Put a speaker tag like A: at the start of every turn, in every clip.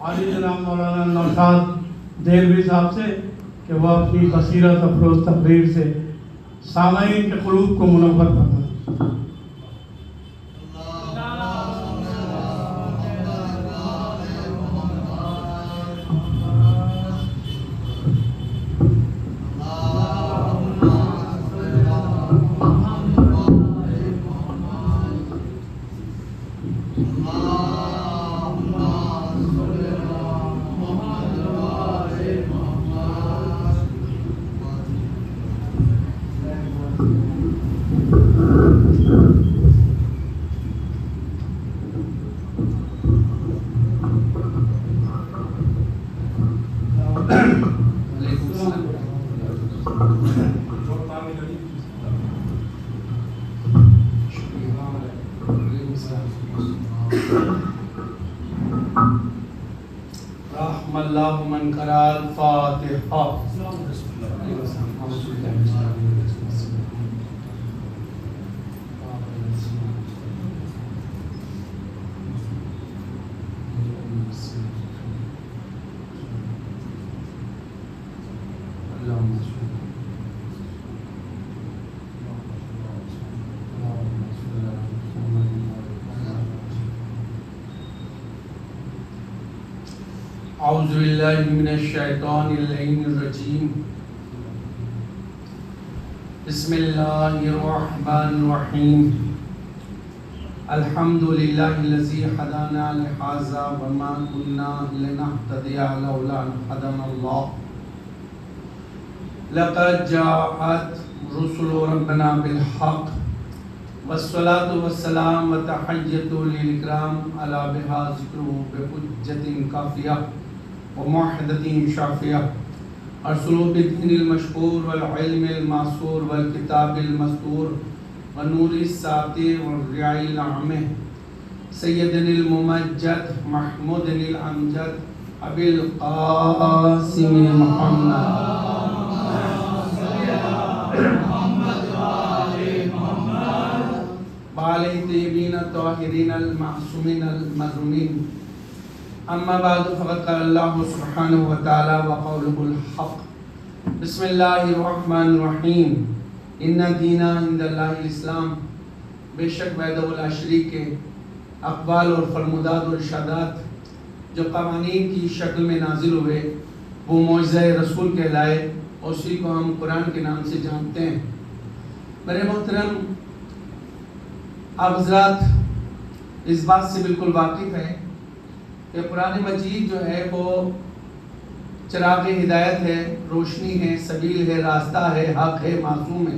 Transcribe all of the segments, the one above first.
A: عالی جناب مولانا نوشاد دہلوی صاحب سے کہ وہ اپنی بصیرت افروز تقریر سے سامعین کے قلوب کو منور فرمائیں۔ رحم اللہ من قرأ الفاتحہ۔ اعوذ باللہ من الشیطان اللعین الرجیم، بسم اللہ الرحمن الرحیم، الحمدللہ الذی ہدانا لہذا وما کنا لنہتدی لولا ان ہدانا اللہ، لقد جاءت رسل ربنا بالحق والصلاة والسلام وتحیۃ للکرام علی بہا ذکرہ بحجۃ کافیہ وموحدۃ شافیہ، ارسلوا بالدین المشکور والعلم المعصور والکتاب المستور والنور الساطع والضیاء العامہ، سیدنا الممجد محمود الامجد ابی القاسم محمد وآلہ طیبین الطاہرین المعصومین المظلومین، اما بعد فقد قال اللہ سبحانہ وتعالی وقولہ الحق، بسم اللہ الرحمن الرحیم، ان دین عند اللہ الاسلام، بے شک وحدہ لا شریک کے اقوال اور فرمودات اور ارشادات جو قوانین کی شکل میں نازل ہوئے وہ معجزہ رسول کہلائے، اور اسی کو ہم قرآن کے نام سے جانتے ہیں۔ میرے محترم، آپ حضرات اس بات سے بالکل واقف ہیں کہ قرآن مجید جو ہے وہ چراغ ہدایت ہے، روشنی ہے، سبیل ہے، راستہ ہے، حق ہے، معصوم ہے۔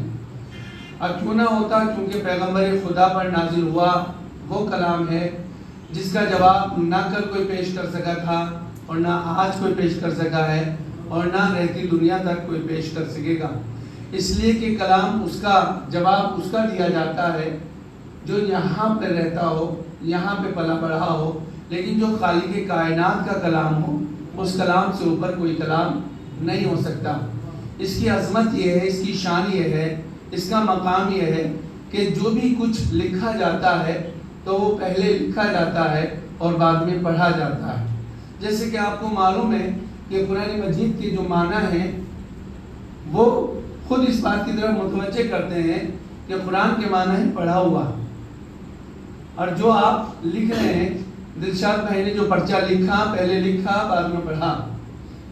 A: اور کیوں نہ ہوتا، کیونکہ پیغمبر خدا پر نازل ہوا وہ کلام ہے جس کا جواب نہ کل کوئی پیش کر سکا تھا اور نہ آج کوئی پیش کر سکا ہے اور نہ رہتی دنیا تک کوئی پیش کر سکے گا، اس لیے کہ کلام اس کا جواب اس کا دیا جاتا ہے جو یہاں پہ رہتا ہو، یہاں پہ پلا بڑھا ہو، لیکن جو خالق کائنات کا کلام ہو اس کلام سے اوپر کوئی کلام نہیں ہو سکتا۔ اس کی عظمت یہ ہے، اس کی شان یہ ہے، اس کا مقام یہ ہے کہ جو بھی کچھ لکھا جاتا ہے تو وہ پہلے لکھا جاتا ہے اور بعد میں پڑھا جاتا ہے۔ جیسے کہ آپ کو معلوم ہے کہ قرآن مجید کے جو معنی ہیں وہ خود اس بات کی طرف متوجہ کرتے ہیں کہ قرآن کے معنی ہے پڑھا ہوا، اور جو آپ لکھ رہے ہیں، دلشاد بھائی نے جو پرچہ لکھا، پہلے لکھا بعد میں پڑھا،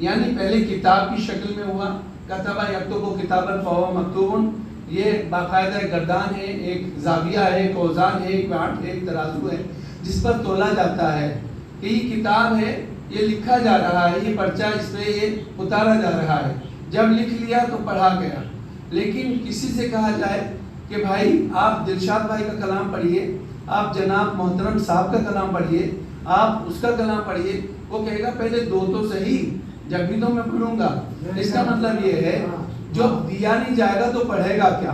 A: یعنی پہلے کتاب کی شکل میں ہوا، کتبہ یکتب کتابا فہو مکتوب، یہ باقاعدہ گردان ہے، ایک زاویہ ہے، ایک اوزان ہے، ایک واٹ ہے، ایک ترازو ہے جس پر تولا جاتا ہے کہ یہ کتاب ہے، یہ لکھا جا رہا ہے، یہ پرچہ اس پہ یہ اتارا جا رہا ہے۔ جب لکھ لیا تو پڑھا گیا۔ لیکن کسی سے کہا جائے کہ بھائی آپ دلشاد بھائی کا کلام پڑھیے، آپ جناب محترم صاحب کا کلام پڑھیے، آپ اس کا کلام پڑھیے، وہ کہے گا پہلے دو تو صحیح، جب بھی تو میں پڑھوں گا۔ اس کا مطلب یہ ہے جو دیا نہیں جائے گا تو پڑھے گا کیا؟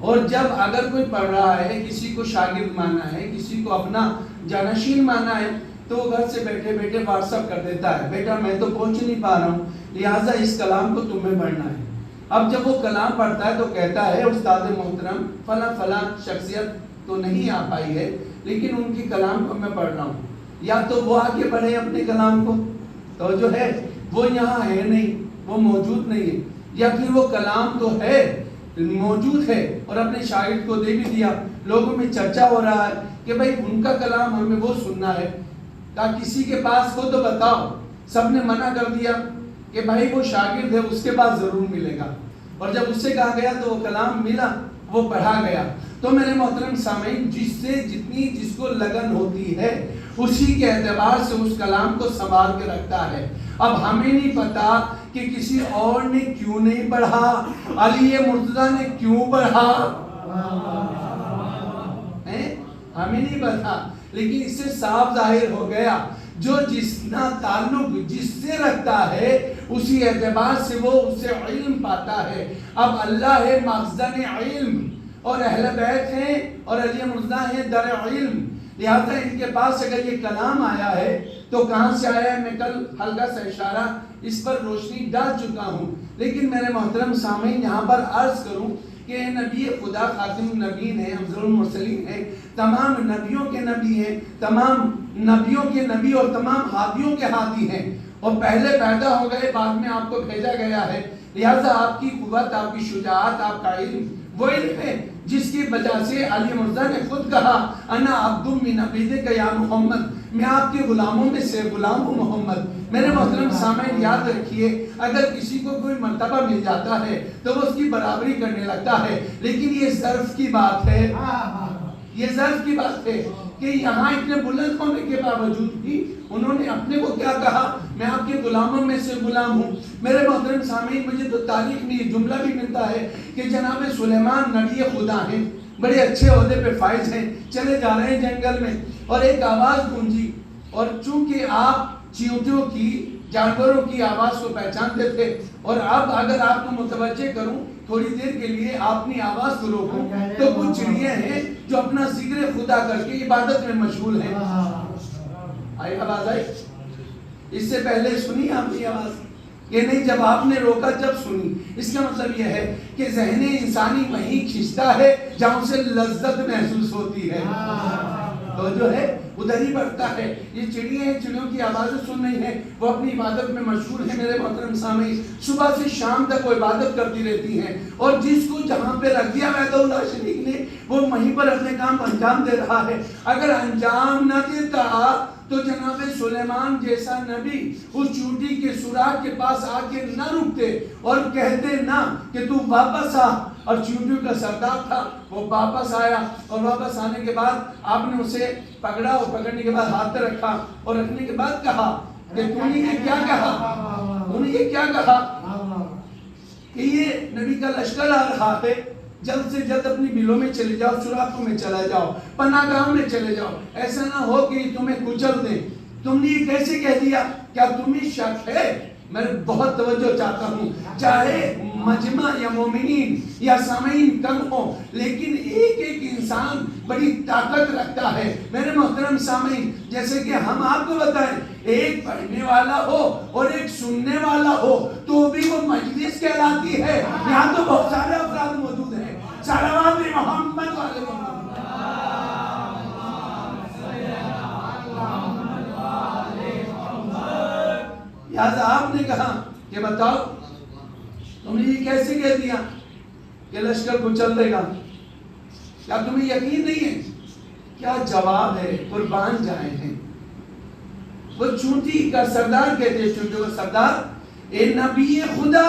A: اور جب اگر کوئی پڑھ رہا ہے، کسی کو شاگرد ماننا ہے، کسی کو اپنا جانشین ماننا ہے، تو وہ گھر سے بیٹھے بیٹھے واٹس ایپ کر دیتا ہے، بیٹا میں تو پہنچ نہیں پا رہا ہوں، لہٰذا اس کلام کو تمہیں پڑھنا ہے۔ اب جب وہ کلام پڑھتا ہے تو کہتا ہے استاد محترم فلاں فلاں شخصیت تو نہیں آ پائی ہے، لیکن ان کی کلام کو میں پڑھ رہا ہوں۔ یا تو وہ آگے بڑھے اپنے کلام کو، تو جو ہے وہ یہاں ہے نہیں، وہ موجود نہیں ہے، یا پھر وہ کلام تو ہے موجود ہے اور اپنے شاگرد کو دے بھی دیا، لوگوں میں چرچا ہو رہا ہے کہ بھائی ان کا کلام ہمیں وہ سننا ہے، کہا کسی کے پاس ہو تو بتاؤ، سب نے منع کر دیا کہ بھائی وہ شاگرد ہے اس کے پاس ضرور ملے گا، اور جب اس سے کہا گیا تو وہ کلام ملا، وہ پڑھا گیا۔ تو میرے محترم سامعین، جس سے جتنی جس کو لگن ہوتی ہے اسی کے اعتبار سے اس کلام کو سنبھال کے رکھتا ہے۔ اب ہمیں نہیں پتا کہ کسی اور نے کیوں نہیں پڑھا، علی مرتضیٰ نے کیوں پڑھا، ہمیں نہیں پتا، لیکن اس سے صاف ظاہر ہو گیا جو جتنا تعلق جس سے رکھتا ہے اسی اعتبار سے وہ اس سے علم پاتا ہے۔ اب اللہ ہے مخزن علم اور اہل بیت ہیں اور علی مرتضیٰ ہیں در علم، لہذا ان کے پاس اگر یہ کلام آیا ہے تو کہاں سے آیا ہے، میں کل ہلکا سا اشارہ اس پر روشنی ڈال چکا ہوں، لیکن میرے محترم سامعین یہاں پر عرض کروں کہ نبی خدا خاتم النبیین ہیں، افضل المرسلین ہیں، تمام نبیوں کے نبی ہیں، تمام نبیوں کے نبی اور تمام ہادیوں کے ہادی ہیں، اور پہلے پیدا ہو گئے بعد میں آپ کو بھیجا گیا ہے، لہذا آپ کی قوت، آپ کی شجاعت، آپ کا علم وہ علم ہے جس کی وجہ سے علی مرتضیٰ نے خود کہا انا عبد من عبیدک یا محمد، میں آپ کے غلاموں میں سے غلام ہوں محمد۔ میرے محترم سامعین یاد رکھیے، اگر کسی کو کوئی مرتبہ مل جاتا ہے تو وہ اس کی برابری کرنے لگتا ہے، لیکن یہ ظرف کی بات ہے، یہ ظرف کی بات ہے کہ یہاں اتنے بلند ہونے کے باوجود بھی انہوں نے اپنے کو کیا کہا، میں آپ کے غلاموں میں سے غلام ہوں۔ میرے محترم سامعین، مجھے تو تاریخ میں یہ جملہ بھی ملتا ہے کہ جناب سلیمان نبی خدا ہیں، بڑے اچھے عہدے پہ فائز ہیں، چلے جا رہے ہیں جنگل میں اور ایک آواز گونجی، اور چونکہ آپ چیونٹیوں کی، جانوروں کی آواز کو پہچانتے تھے، اور اب اگر آپ کو متوجہ کروں تھوڑی دیر کے لیے اپنی آواز کو روکوں تو کچھ چڑیاں ہیں جو اپنا ذکر خدا کر کے عبادت میں مشغول ہیں۔ آئی آواز آئی؟ اس سے پہلے سنی آپ کی آواز کہ نہیں؟ جب آپ نے روکا، جب سنی، اس کا مطلب یہ ہے کہ ذہن انسانی وہیں کھنچتا ہے جہاں اسے لذت محسوس ہوتی ہے، تو جو ہے ادھر ہی بڑھتا ہے۔ یہ چڑیاں ہیں، چڑیوں کی آوازیں سن رہی ہیں، وہ اپنی عبادت میں مشغول ہیں۔ میرے محترم سامعین، صبح سے شام تک وہ عبادت کرتی رہتی ہیں، اور جس کو جہاں پہ رکھ دیا وحدہ اللہ شریک نے وہ وہیں پر اپنے کام انجام دے رہا ہے۔ اگر انجام نہ دیتا تو جناب سلیمان جیسا نبی اس چونٹی کے سوراخ کے پاس آ کے نہ رکتے اور کہتے نہ کہ تو واپس آ، اور چونٹیوں کا سردار تھا، وہ واپس آیا، اور واپس آنے کے بعد آپ نے اسے پکڑا، اور پکڑنے کے بعد ہاتھ پہ رکھا، اور رکھنے کے بعد کہا کہ تو نے یہ کیا کہا، تو نے یہ کیا کہا کہ یہ نبی کا لشکر آ رہا ہے، جلد سے جلد اپنی بلوں میں چلے جاؤ، سوراخوں میں چلا جاؤ، پناہ گاہوں میں چلے جاؤ، ایسا نہ ہو کہ تمہیں کچل دیں۔ تم نے یہ کیسے کہہ دیا؟ کیا تمہیں شک ہے؟ میں بہت توجہ چاہتا ہوں، چاہے مجمع یا مومنین یا سامعین کم ہو، لیکن ایک ایک انسان بڑی طاقت رکھتا ہے۔ میرے محترم سامعین، جیسے کہ ہم آپ کو بتائیں، ایک پڑھنے والا ہو اور ایک سننے والا ہو تو بھی وہ مجلس کہلاتی ہے۔ یہاں تو بہت سارے افراد موجود ہیں، صلوات محمد والے محمد، لہذا آپ نے کہا کہ بتاؤ تم نے یہ کیسے کہہ دیا کہ لشکر کو چل دے گا؟ کیا تمہیں یقین نہیں ہے؟ کیا جواب ہے؟ قربان جائیں ہیں۔ وہ چونٹی کا سردار کہتے ہیں، چونٹی کا سردار، اے نبی خدا،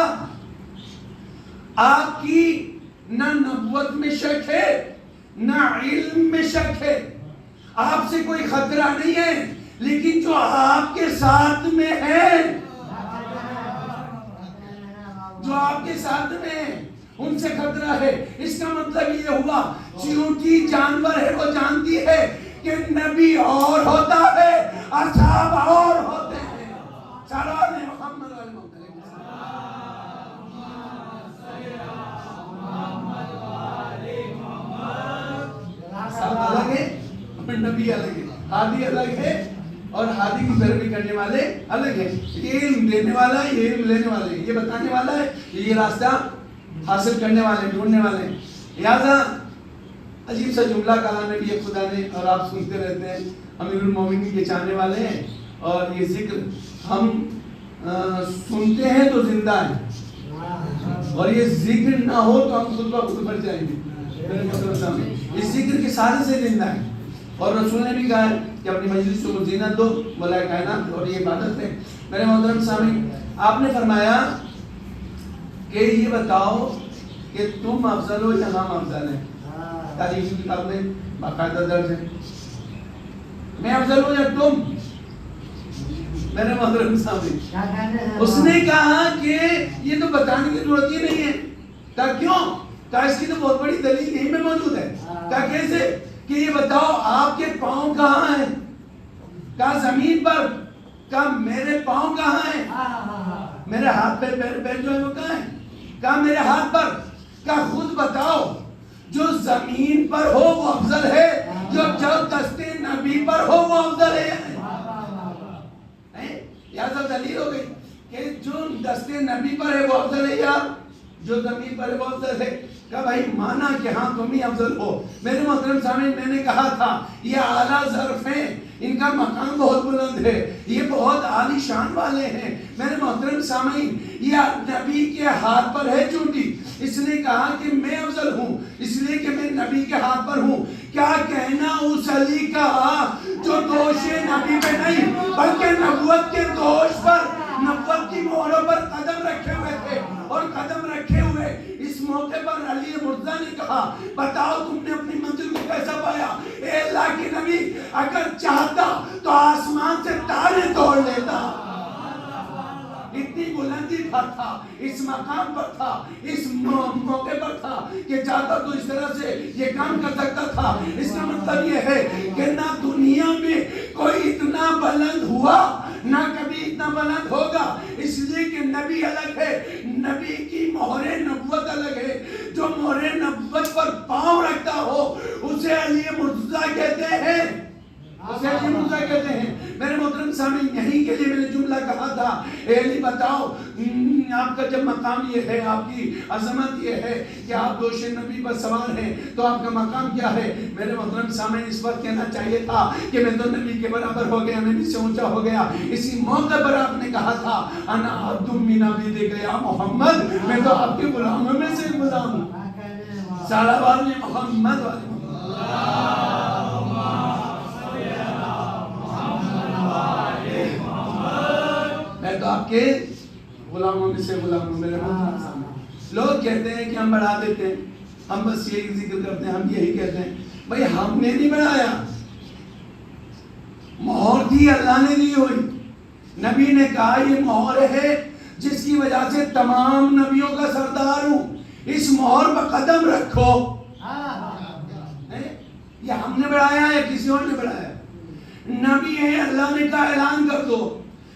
A: آپ کی نہ نبوت میں شک ہے نہ علم میں شک ہے، آپ سے کوئی خطرہ نہیں ہے، لیکن جو آپ کے ساتھ میں ہے، جو آپ کے ساتھ میں ہے ان سے خطرہ ہے۔ اس کا مطلب یہ ہوا چیونٹی جانور ہے، وہ جانتی ہے کہ نبی اور ہوتا ہے، اصحاب اور ہوتے ہیں۔ صلوات محمد علیہ وسلم، الگ ہے اور نبی الگ ہے، ہادی الگ ہے اور ہادی کی پیروی کرنے والے الگ ہیں۔ یہ علم دینے والا ہے، یہ علم لینے والے، یہ بتانے والا ہے، یہ راستہ حاصل کرنے والے، ڈھونڈنے والے۔ لہذا عجیب سا جملہ کہا نبی خدا نے، اور آپ سنتے رہتے ہیں، امیر المومنین کے چاہنے والے ہیں، اور یہ ذکر ہم سنتے ہیں تو زندہ ہیں، اور یہ ذکر نہ ہو تو ہم خود بخود مر جائیں گے. میرے محترم سامنے اس ذکر کے سارے سے زندہ ہیں، اور رسول نے بھی کہا ہے کہ اپنی مجلس کو زینت دو مولا کائنات، اور یہ عبادت ہے. میرے محترم سامنے آپ نے فرمایا کہ یہ بتاؤ کہ تم افضل ہو یا ہم افضل ہیں. تاریخ کی کتاب میں باقاعدہ درج ہے، میں افضل ہوں یا تم. میرے محترم سامنے اس نے کہا کہ یہ تو بتانے کی ضرورت ہی نہیں ہے. کہا کیوں؟ کہا اس کی تو بہت بڑی دلیل یہیں میں موجود ہے. کہا کیسے؟ کہ یہ بتاؤ آپ کے پاؤں کہاں ہیں؟ کہا زمین پر. کہا میرے پاؤں کہاں ہیں؟ میرے ہاتھ پہ پیر جو ہے وہ کہاں ہیں؟ کہا میرے ہاتھ پر. کہا خود بتاؤ جو زمین پر ہو وہ افضل ہے، جو دستے نبی پر ہو وہ افضل ہے. یا سب دلیل ہو گئی کہ جو دستے نبی پر ہے وہ افضل ہے یا جو زمین پر ہے وہ افضل ہے. کہا بھائی مانا کہ ہاں تم ہی افضل ہو. میرے محترم سامعین میں نے کہا تھا یہ اعلیٰ ظرف ہیں، ان کا مقام بہت بلند ہے، یہ بہت عالی شان والے ہیں. میرے محترم سامعین یہ نبی کے ہاتھ پر ہے چونٹی. اس نے کہا کہ میں افضل ہوں اس لیے کہ میں نبی کے ہاتھ پر ہوں. کیا کہنا اس علی کا جو دوش نبی پہ نہیں بلکہ نبوت کے دوش پر، نبوت کی مہروں پر قدم رکھے ہوئے تھے. اور قدم رکھے ہوئے اس موقع پر علی مرتضیٰ نے کہا بتاؤ تم نے اپنی منزل کو کیسا پایا؟ اے اللہ کے نبی اگر چاہتا تو آسمان سے تارے توڑ لیتا. اتنی بلندی پر تھا، اس مقام پر تھا، اس موقع پر تھا کہ چاہتا تو اس طرح سے یہ کام کر سکتا تھا. اس کا مطلب یہ ہے کہ نہ دنیا میں کوئی اتنا بلند ہوا نہ کبھی اتنا بلند ہوگا، اس لیے کہ نبی الگ ہے، نبی کی مہر نبوت الگ ہے. جو مہر نبوت پر پاؤں رکھتا ہو اسے علی مرتضیٰ کہتے ہیں، اسے علی مرتضیٰ کہتے ہیں. میرے محترم سامعین یہیں کے لیے میں نے جملہ کہا تھا اے علی بتاؤ آپ کا جب مقام یہ ہے، آپ کی عظمت یہ ہے کہ آپ دوش نبی پر سوار ہیں تو آپ کا مقام کیا ہے؟ میرے محترم سامعین اس وقت کہنا چاہیے تھا کہ میں تو نبی کے برابر ہو گیا، نبی سے اونچا ہو گیا. اسی موقع پر آپ نے کہا تھا انا عبد من عبید گیا محمد، میں تو آپ کے غلاموں میں سے غلام ہوں. سارا بار میں محمد والے میں تو آپ کے غلاموں میں سے غلام ہوں. میرے محترم سامنے لوگ کہتے ہیں کہ ہم بڑھا دیتے ہیں، ہم بس یہی ذکر کرتے ہیں، ہم یہی کہتے ہیں. بھئی ہم نے نہیں بڑھایا، مہر دی اللہ نے دی ہوئی. نبی نے کہا یہ مہر ہے جس کی وجہ سے تمام نبیوں کا سردار ہوں، اس مہر پر قدم رکھو. یہ ہم نے بڑھایا ہے کسی اور نے بڑھایا؟ نبی ہے، اللہ نے کہا اعلان کر دو.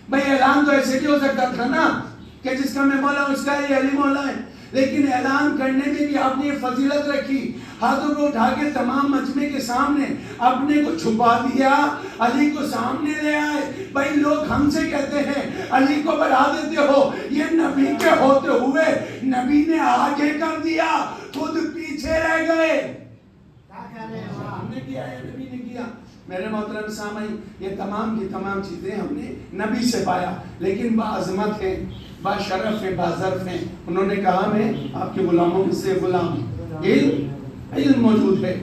A: بھئی اعلان تو ایسے بھی ہو سکتا تھا نا کہ جس کا میں مولا ہوں اس کا یہ علی مولا ہے، لیکن اعلان کرنے میں بھی آپ نے فضیلت رکھی. ہاتھوں کو اٹھا کے تمام مجمع کے سامنے اپنے کو چھپا دیا، علی کو سامنے لے آئے. بھائی لوگ ہم سے کہتے ہیں علی کو بڑھا دیتے ہو، یہ نبی کے ہوتے ہوئے نبی نے آگے کر دیا، خود پیچھے رہ گئے. ہم نے کیا ہے، نبی نے کیا. میرے محترم سامعین یہ تمام کی تمام چیزیں ہم نے نبی سے پایا، لیکن باعظمت ہیں، باشرف ہیں، باظرف ہیں. انہوں نے کہا میں آپ کے غلاموں میں سے غلام ہوں. علم موجود ہے.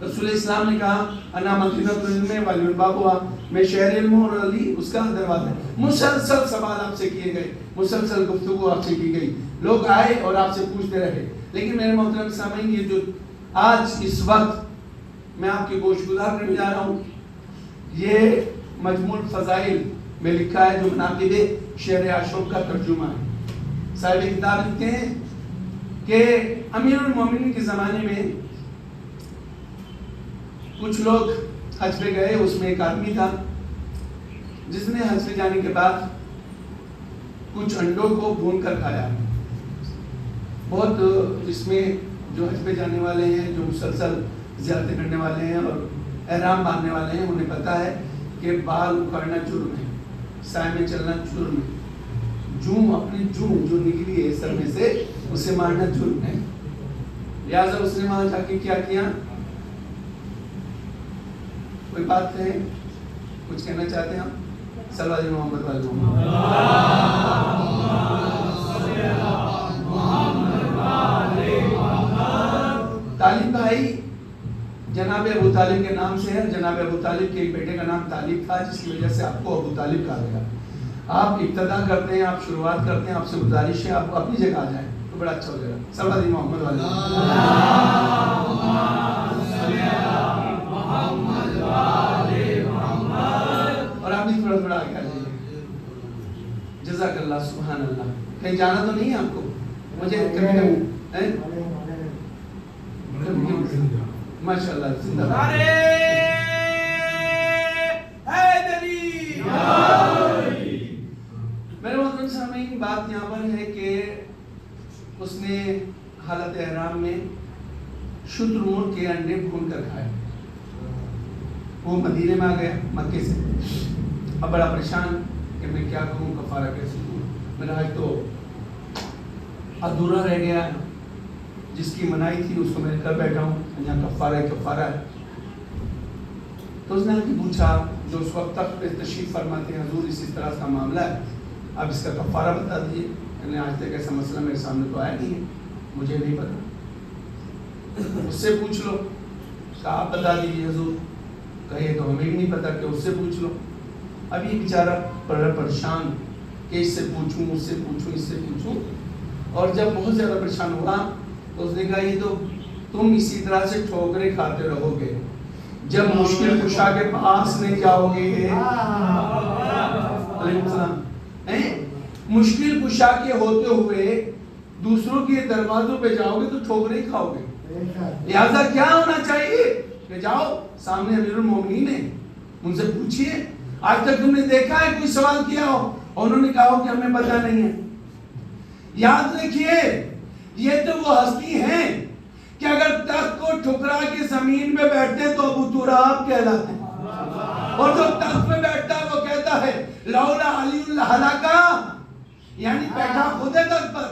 A: رسول اسلام نے کہا انا مدینہ العلم والبابا، میں شہر علم ہوں اور علی اس کا دروازہ ہے. مسلسل سوال آپ سے کیے گئے، مسلسل گفتگو آپ سے کی گئی، لوگ آئے اور آپ سے پوچھتے رہے. لیکن میرے محترم سامعین یہ جو آج اس وقت میں آپ کے گوش گزار کرنے جا رہا ہوں، یہ مجموع الفضائل میں لکھا ہے جو مناقب شعر عاشق کا ترجمہ ہے. صاحب کتاب لکھتے ہیں کہ امیر المومنین کے زمانے میں کچھ لوگ حج پہ گئے. اس میں ایک آدمی تھا جس نے حج پہ جانے کے بعد کچھ انڈوں کو بھون کر کھایا. بہت اس میں جو حج پہ جانے والے ہیں، جو مسلسل زیارتیں کرنے والے ہیں اور احرام باندھنے والے ہیں، انہیں پتا ہے کہ بال اکھاڑنا جرم ہے، سائے میں چلنا جرم ہے، اپنی جو نکلی ہے سر میں سے اسے مارنا جرم ہے. لہٰذا اس نے وہاں جا کے کیا کیا؟ کوئی بات کہیں، کچھ کہنا چاہتے ہیں آپ؟ صلی اللہ علیہ محمد والے طالب بھائی جناب ابو طالب کے نام سے ہے. جناب ابو طالب کے ایک بیٹے کا نام طالب تھا، جس کی وجہ سے آپ کو ابو طالب کہا گیا. آپ ابتدا کرتے ہیں، آپ شروعات کرتے ہیں، آپ سے گزارش ہے آپ اپنی جگہ آ جائیں تو بڑا اچھا ہو جائے گا. صلی اللہ علیہ محمد والے اور آپ بھی تھوڑا تھوڑا آگے آ جائیے. جزاک اللہ، سبحان اللہ. کہیں جانا تو نہیں ہے آپ کو؟ مجھے ماشاء اللہ زندہ باد. میرے محترم سامعین، بات یہاں پر ہے کہ اس نے حالت احرام میں شترمرغ کے انڈے بھون کر کھائے. وہ مدینے میں آ گیا مکے سے. اب بڑا پریشان کہ میں کیا کروں، کفارہ کیسے دوں. میرا حج تو ادھورا رہ گیا، جس کی منائی تھی اس کو میں کر بیٹھا ہوں، یہاں کفارہ ہے. تو اس نے آ کے پوچھا، جو اس وقت تک تشریف فرماتے ہیں، حضور اس طرح کا معاملہ ہے، اب اس کا کفارہ بتا دیجیے. میں نے آج تک ایسا مسئلہ میرے سامنے تو آیا نہیں ہے، مجھے نہیں پتا، اس سے پوچھ لو. کہا آپ بتا دیجیے حضور. کہے تو ہمیں بھی نہیں پتا کہ اس سے پوچھ لو. اب یہ بیچارہ بڑا پریشان کہ اس سے پوچھوں، اس سے پوچھوں، اس سے پوچھوں. اور جب بہت زیادہ پریشان ہوا تو اس نے کہا یہ تو تم اسی طرح سے ٹھوکریں کھاتے رہو گے جب مشکل کشا کے پاس نہیں جاؤ گے. علیکم السلام. مشکل کشا کے ہوتے ہوئے دوسروں کے دروازوں پہ جاؤ گے تو ٹھوکریں کھاؤ گے. لہذا کیا ہونا چاہیے کہ جاؤ سامنے امیر المومنین ہیں، ان سے پوچھئے. آج تک تم نے دیکھا ہے کوئی سوال کیا ہو اور انہوں نے کہا ہو کہ ہمیں پتہ نہیں ہے؟ یاد رکھیے یہ تو وہ ہستی ہیں کہ اگر تخت کو ٹھکرا کے زمین میں بیٹھتے تو ابو تراب کہلاتے ہیں، اور جو تخت میں بیٹھتا ہے وہ کہتا ہے لولا علی الہلاکا، یعنی بیٹھا خود ہے تخت پر،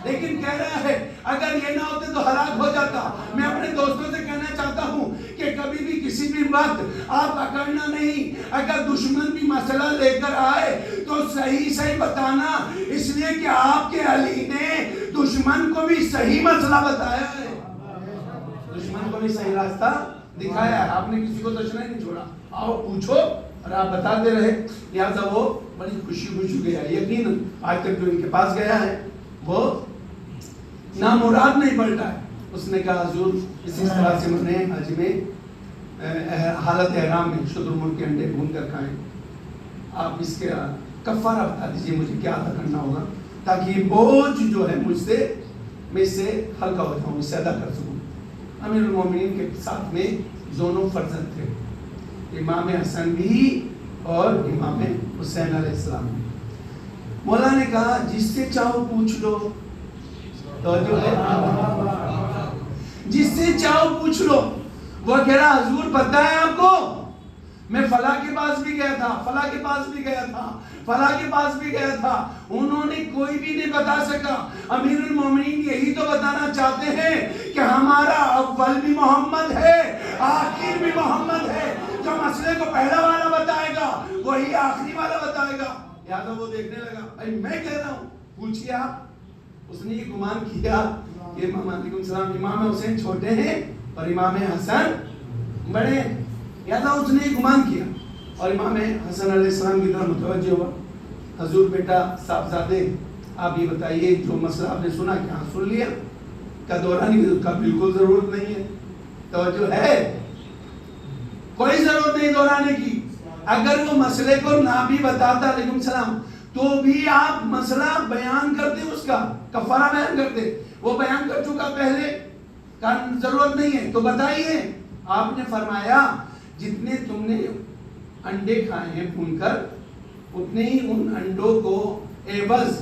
A: لیکن کہہ رہا ہے اگر یہ نہ ہوتے تو ہلاک ہو جاتا. میں اپنے دوستوں سے کہنا چاہتا ہوں کہ کبھی بھی کسی بھی وقت آپ اکڑنا نہیں. اگر دشمن بھی مسئلہ لے کر آئے تو صحیح بتانا، اس لیے کہ آپ کے علی نے دشمن کو بھی صحیح مسئلہ بتایا ہے، دشمن کو بھی صحیح راستہ دکھایا ہے. آپ نے کسی کو دشمن نہیں چھوڑا. آؤ پوچھو اور آپ بتاتے رہے. لہٰذا وہ بڑی خوشی گیا. یقین آج تک جو ان کے پاس گیا ہے وہ نامراد نہیں پلٹا ہے. اس نے کہا حضور اسی طرح سے میں نے حج میں حالت احرام میں شترمرغ کے انڈے بھون کر کھائیں. آپ اس کے کفارہ بتا دیجئے مجھے کیا ادا کرنا ہوگا تاکہ یہ بوجھ جو ہے مجھ سے میں اس سے ہلکا ہو جاؤں، اس سے ادا کر سکوں. امیر المومنین کے ساتھ میں دونوں فرزند تھے، امام حسن بھی اور امام حسین علیہ السلام. مولا نے کہا جس سے چاہو پوچھ لو. توجہ ہے، جس سے چاہو پوچھ لو. وہ کہہ رہا حضور پتہ ہے آپ کو میں فلاں کے پاس بھی گیا تھا، فلاں کے پاس بھی گیا تھا، فلاں کے پاس بھی گیا تھا، انہوں نے کوئی بھی نہیں بتا سکا. امیر المومنین یہی تو بتانا چاہتے ہیں کہ ہمارا اول بھی محمد ہے، آخر بھی محمد ہے. جو مسئلے کو پہلا والا بتائے گا وہی آخری والا بتائے گا. یا تو وہ دیکھنے لگا بھائی میں کہہ رہا ہوں پوچھئے آپ. اس نے یہ گمان کیا کہ علیکم السلام امام حسین چھوٹے ہیں اور امام حسن بڑے ہیں. یا تو اس نے یہ گمان کیا اور امام حسن علیہ السلام کی طرف متوجہ ہوا. حضور بیٹا صاحبزادے آپ یہ بتائیے جو مسئلہ آپ نے سنا کیا سن لیا؟ کا دہرانے کا بالکل ضرورت نہیں ہے. توجہ ہے، کوئی ضرورت نہیں دہرانے کی. اگر وہ مسئلے کو نہ بھی بتاتا علیکم السلام تو بھی آپ مسئلہ بیان کرتے، اس کا کفارہ بیان کرتے. وہ بیان کر چکا پہلے، ضرورت نہیں ہے تو بتائیے. آپ نے فرمایا جتنے تم نے انڈے کھائے ہیں بھون کر اتنے ہی ان انڈوں کو عوض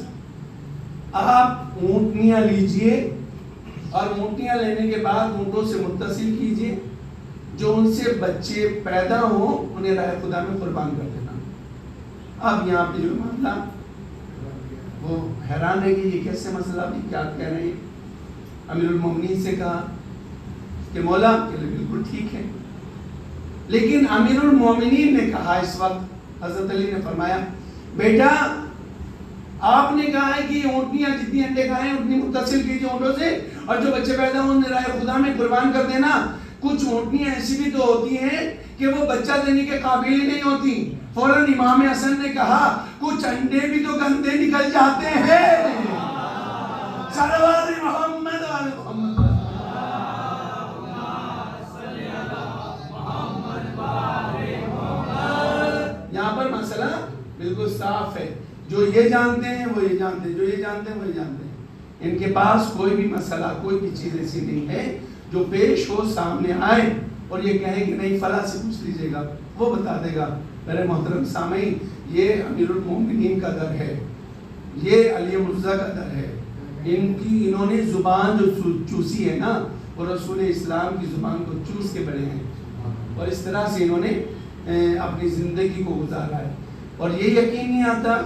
A: آپ اونٹنیاں لیجئے اور اونٹنیاں لینے کے بعد اونٹوں سے متصل کیجئے. جو ان سے بچے پیدا ہوں انہیں راہ خدا میں قربان کر دینا. اب یہاں پہ جو معاملہ وہ حیران ہے کہ یہ کیسے مسئلہ بھی کیا کہہ رہے ہیں. امیر المومنین سے کہا کہ مولا کہ بالکل ٹھیک ہے، لیکن امیر المومنین نے کہا اس وقت، حضرت علی نے فرمایا بیٹا آپ نے کہا ہے کہ اونٹنیاں جتنی انڈے کھائیں اتنی متصل کیجیے اونٹوں سے، اور جو بچے پیدا ہوں انہیں راہ خدا میں قربان کر دینا۔ کچھ اونٹنیاں ایسی بھی تو ہوتی ہیں کہ وہ بچہ دینے کے قابل ہی نہیں ہوتی۔ فوراً امام حسن نے کہا کچھ انڈے بھی تو گندے نکل جاتے ہیں۔ صلوات محمد و آل محمد۔ یہاں پر مسئلہ بالکل صاف ہے، جو یہ جانتے ہیں وہ یہ جانتے ہیں، جو یہ جانتے ہیں وہ یہ جانتے ہیں۔ ان کے پاس کوئی بھی مسئلہ، کوئی بھی چیز ایسی نہیں ہے جو پیش ہو سامنے آئے اور یہ کہے کہ نہیں فلاں سے پوچھ لیجئے گا، وہ بتا دے گا۔ میرے محترم سامعین، یہ امیر المومنین کا در ہے، یہ علی مرزا کا در ہے۔ انہوں نے زبان جو چوسی ہے نا، وہ رسول اسلام کی زبان کو چوس کے بڑے ہیں، اور اس طرح سے انہوں نے اپنی زندگی کو گزارا ہے۔ اور یہ یقین نہیں آتا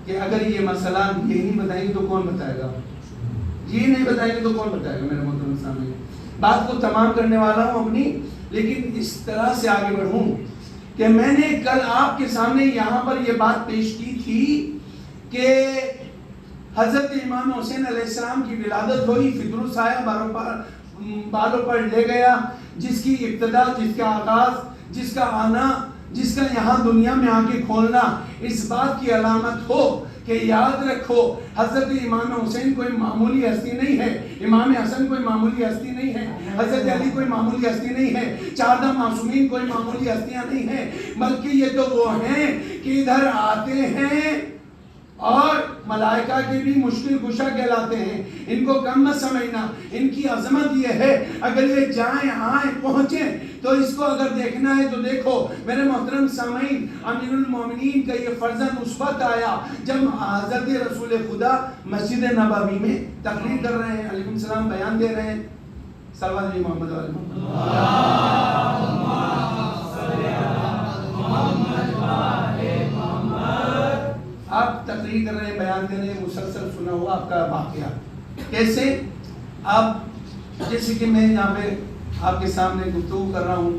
A: کہ اگر یہ مسئلہ یہ نہیں بتائیں گے تو کون بتائے گا، یہ نہیں بتائیں گے تو کون بتائے گا۔ میرے محترم سامنے بات کو تمام کرنے والا ہوں اپنی، لیکن اس طرح سے آگے بڑھوں کہ میں نے کل آپ کے سامنے یہاں پر یہ بات پیش کی تھی کہ حضرت امام حسین علیہ السلام کی ولادت ہوئی، فطر سایہ بالوں پر لے گیا، جس کی ابتدا، جس کا آغاز، جس کا آنا، جس کا یہاں دنیا میں آنکھیں کھولنا اس بات کی علامت ہو کہ یاد رکھو حضرت امام حسین کوئی معمولی ہستی نہیں ہے، امام حسن کوئی معمولی ہستی نہیں ہے، حضرت علی کوئی معمولی ہستی نہیں ہے، چاردہ معصومین کوئی معمولی ہستیاں نہیں ہیں، بلکہ یہ تو وہ ہیں کہ ادھر آتے ہیں اور ملائکہ کے بھی مشکل کشا کہلاتے ہیں۔ ان کو کم مت سمجھنا، ان کی عظمت یہ ہے اگر یہ جائیں آئیں پہنچیں تو اس کو اگر دیکھنا ہے تو دیکھو۔ میرے محترم سامعین، امیر المومنین کا یہ فرزند اس وقت آیا جب حضرت رسول خدا مسجد نبوی میں تقریر کر رہے ہیں، علیہ السلام بیان دے رہے ہیں۔ صلوات محمد علیہ آپ تقریر کر رہے ہیں، بیان دے رہے ہیں، مسلسل سنا ہوا آپ کا واقعہ کیسے؟ آپ جیسے کہ میں یہاں پہ آپ کے سامنے گفتگو کر رہا ہوں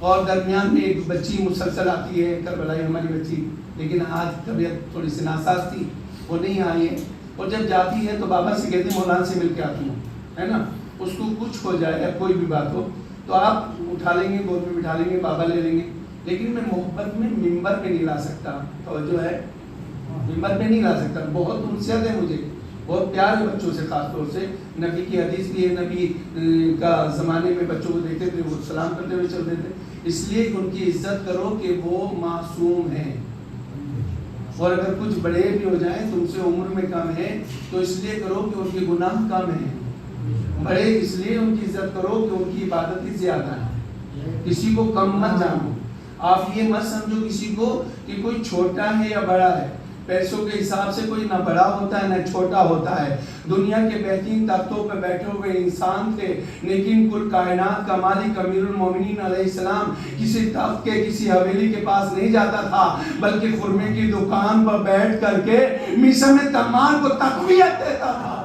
A: اور درمیان میں ایک بچی مسلسل آتی ہے، کربلائی ہماری بچی، لیکن آج طبیعت تھوڑی سی ناساز تھی، وہ نہیں آئی ہے، اور جب جاتی ہے تو بابا سے کہتی ہے مولانا سے مل کے آتی ہوں، ہے نا، اس کو کچھ ہو جائے یا کوئی بھی بات ہو تو آپ اٹھا لیں گے، گود میں بٹھا لیں گے، بابا لے لیں گے، لیکن میں محبت میں ممبر پہ نہیں لا سکتا، توجہ ہے، ممبر پہ نہیں لا سکتا۔ بہت انسیت ہے مجھے، بہت پیار ہے بچوں سے، خاص طور سے نبی کی حدیث بھی ہے، نبی کا زمانے میں بچوں کو دیکھتے تھے وہ سلام کرتے ہوئے چلتے تھے، اس لیے ان کی عزت کرو کہ وہ معصوم ہیں، اور اگر کچھ بڑے بھی ہو جائیں تم سے عمر میں کم ہے تو اس لیے کرو کہ ان کے گناہ کم ہیں، بڑے اس لیے ان کی عزت کرو کہ ان کی عبادت ہی زیادہ ہے، کسی کو کم مت جانو، آپ یہ مت سمجھو کسی کو کہ کوئی چھوٹا ہے یا بڑا ہے، پیسوں کے حساب سے کوئی نہ بڑا ہوتا ہے نہ چھوٹا ہوتا ہے۔ دنیا کے بہترین تختوں پہ بیٹھے ہوئے انسان تھے، لیکن کل کائنات کا مالک امیر المومنین علیہ السلام کسی تخت کے، کسی حویلی کے پاس نہیں جاتا تھا، بلکہ خرمے کی دکان پر بیٹھ کر کے میثم تمار کو تقویت دیتا تھا۔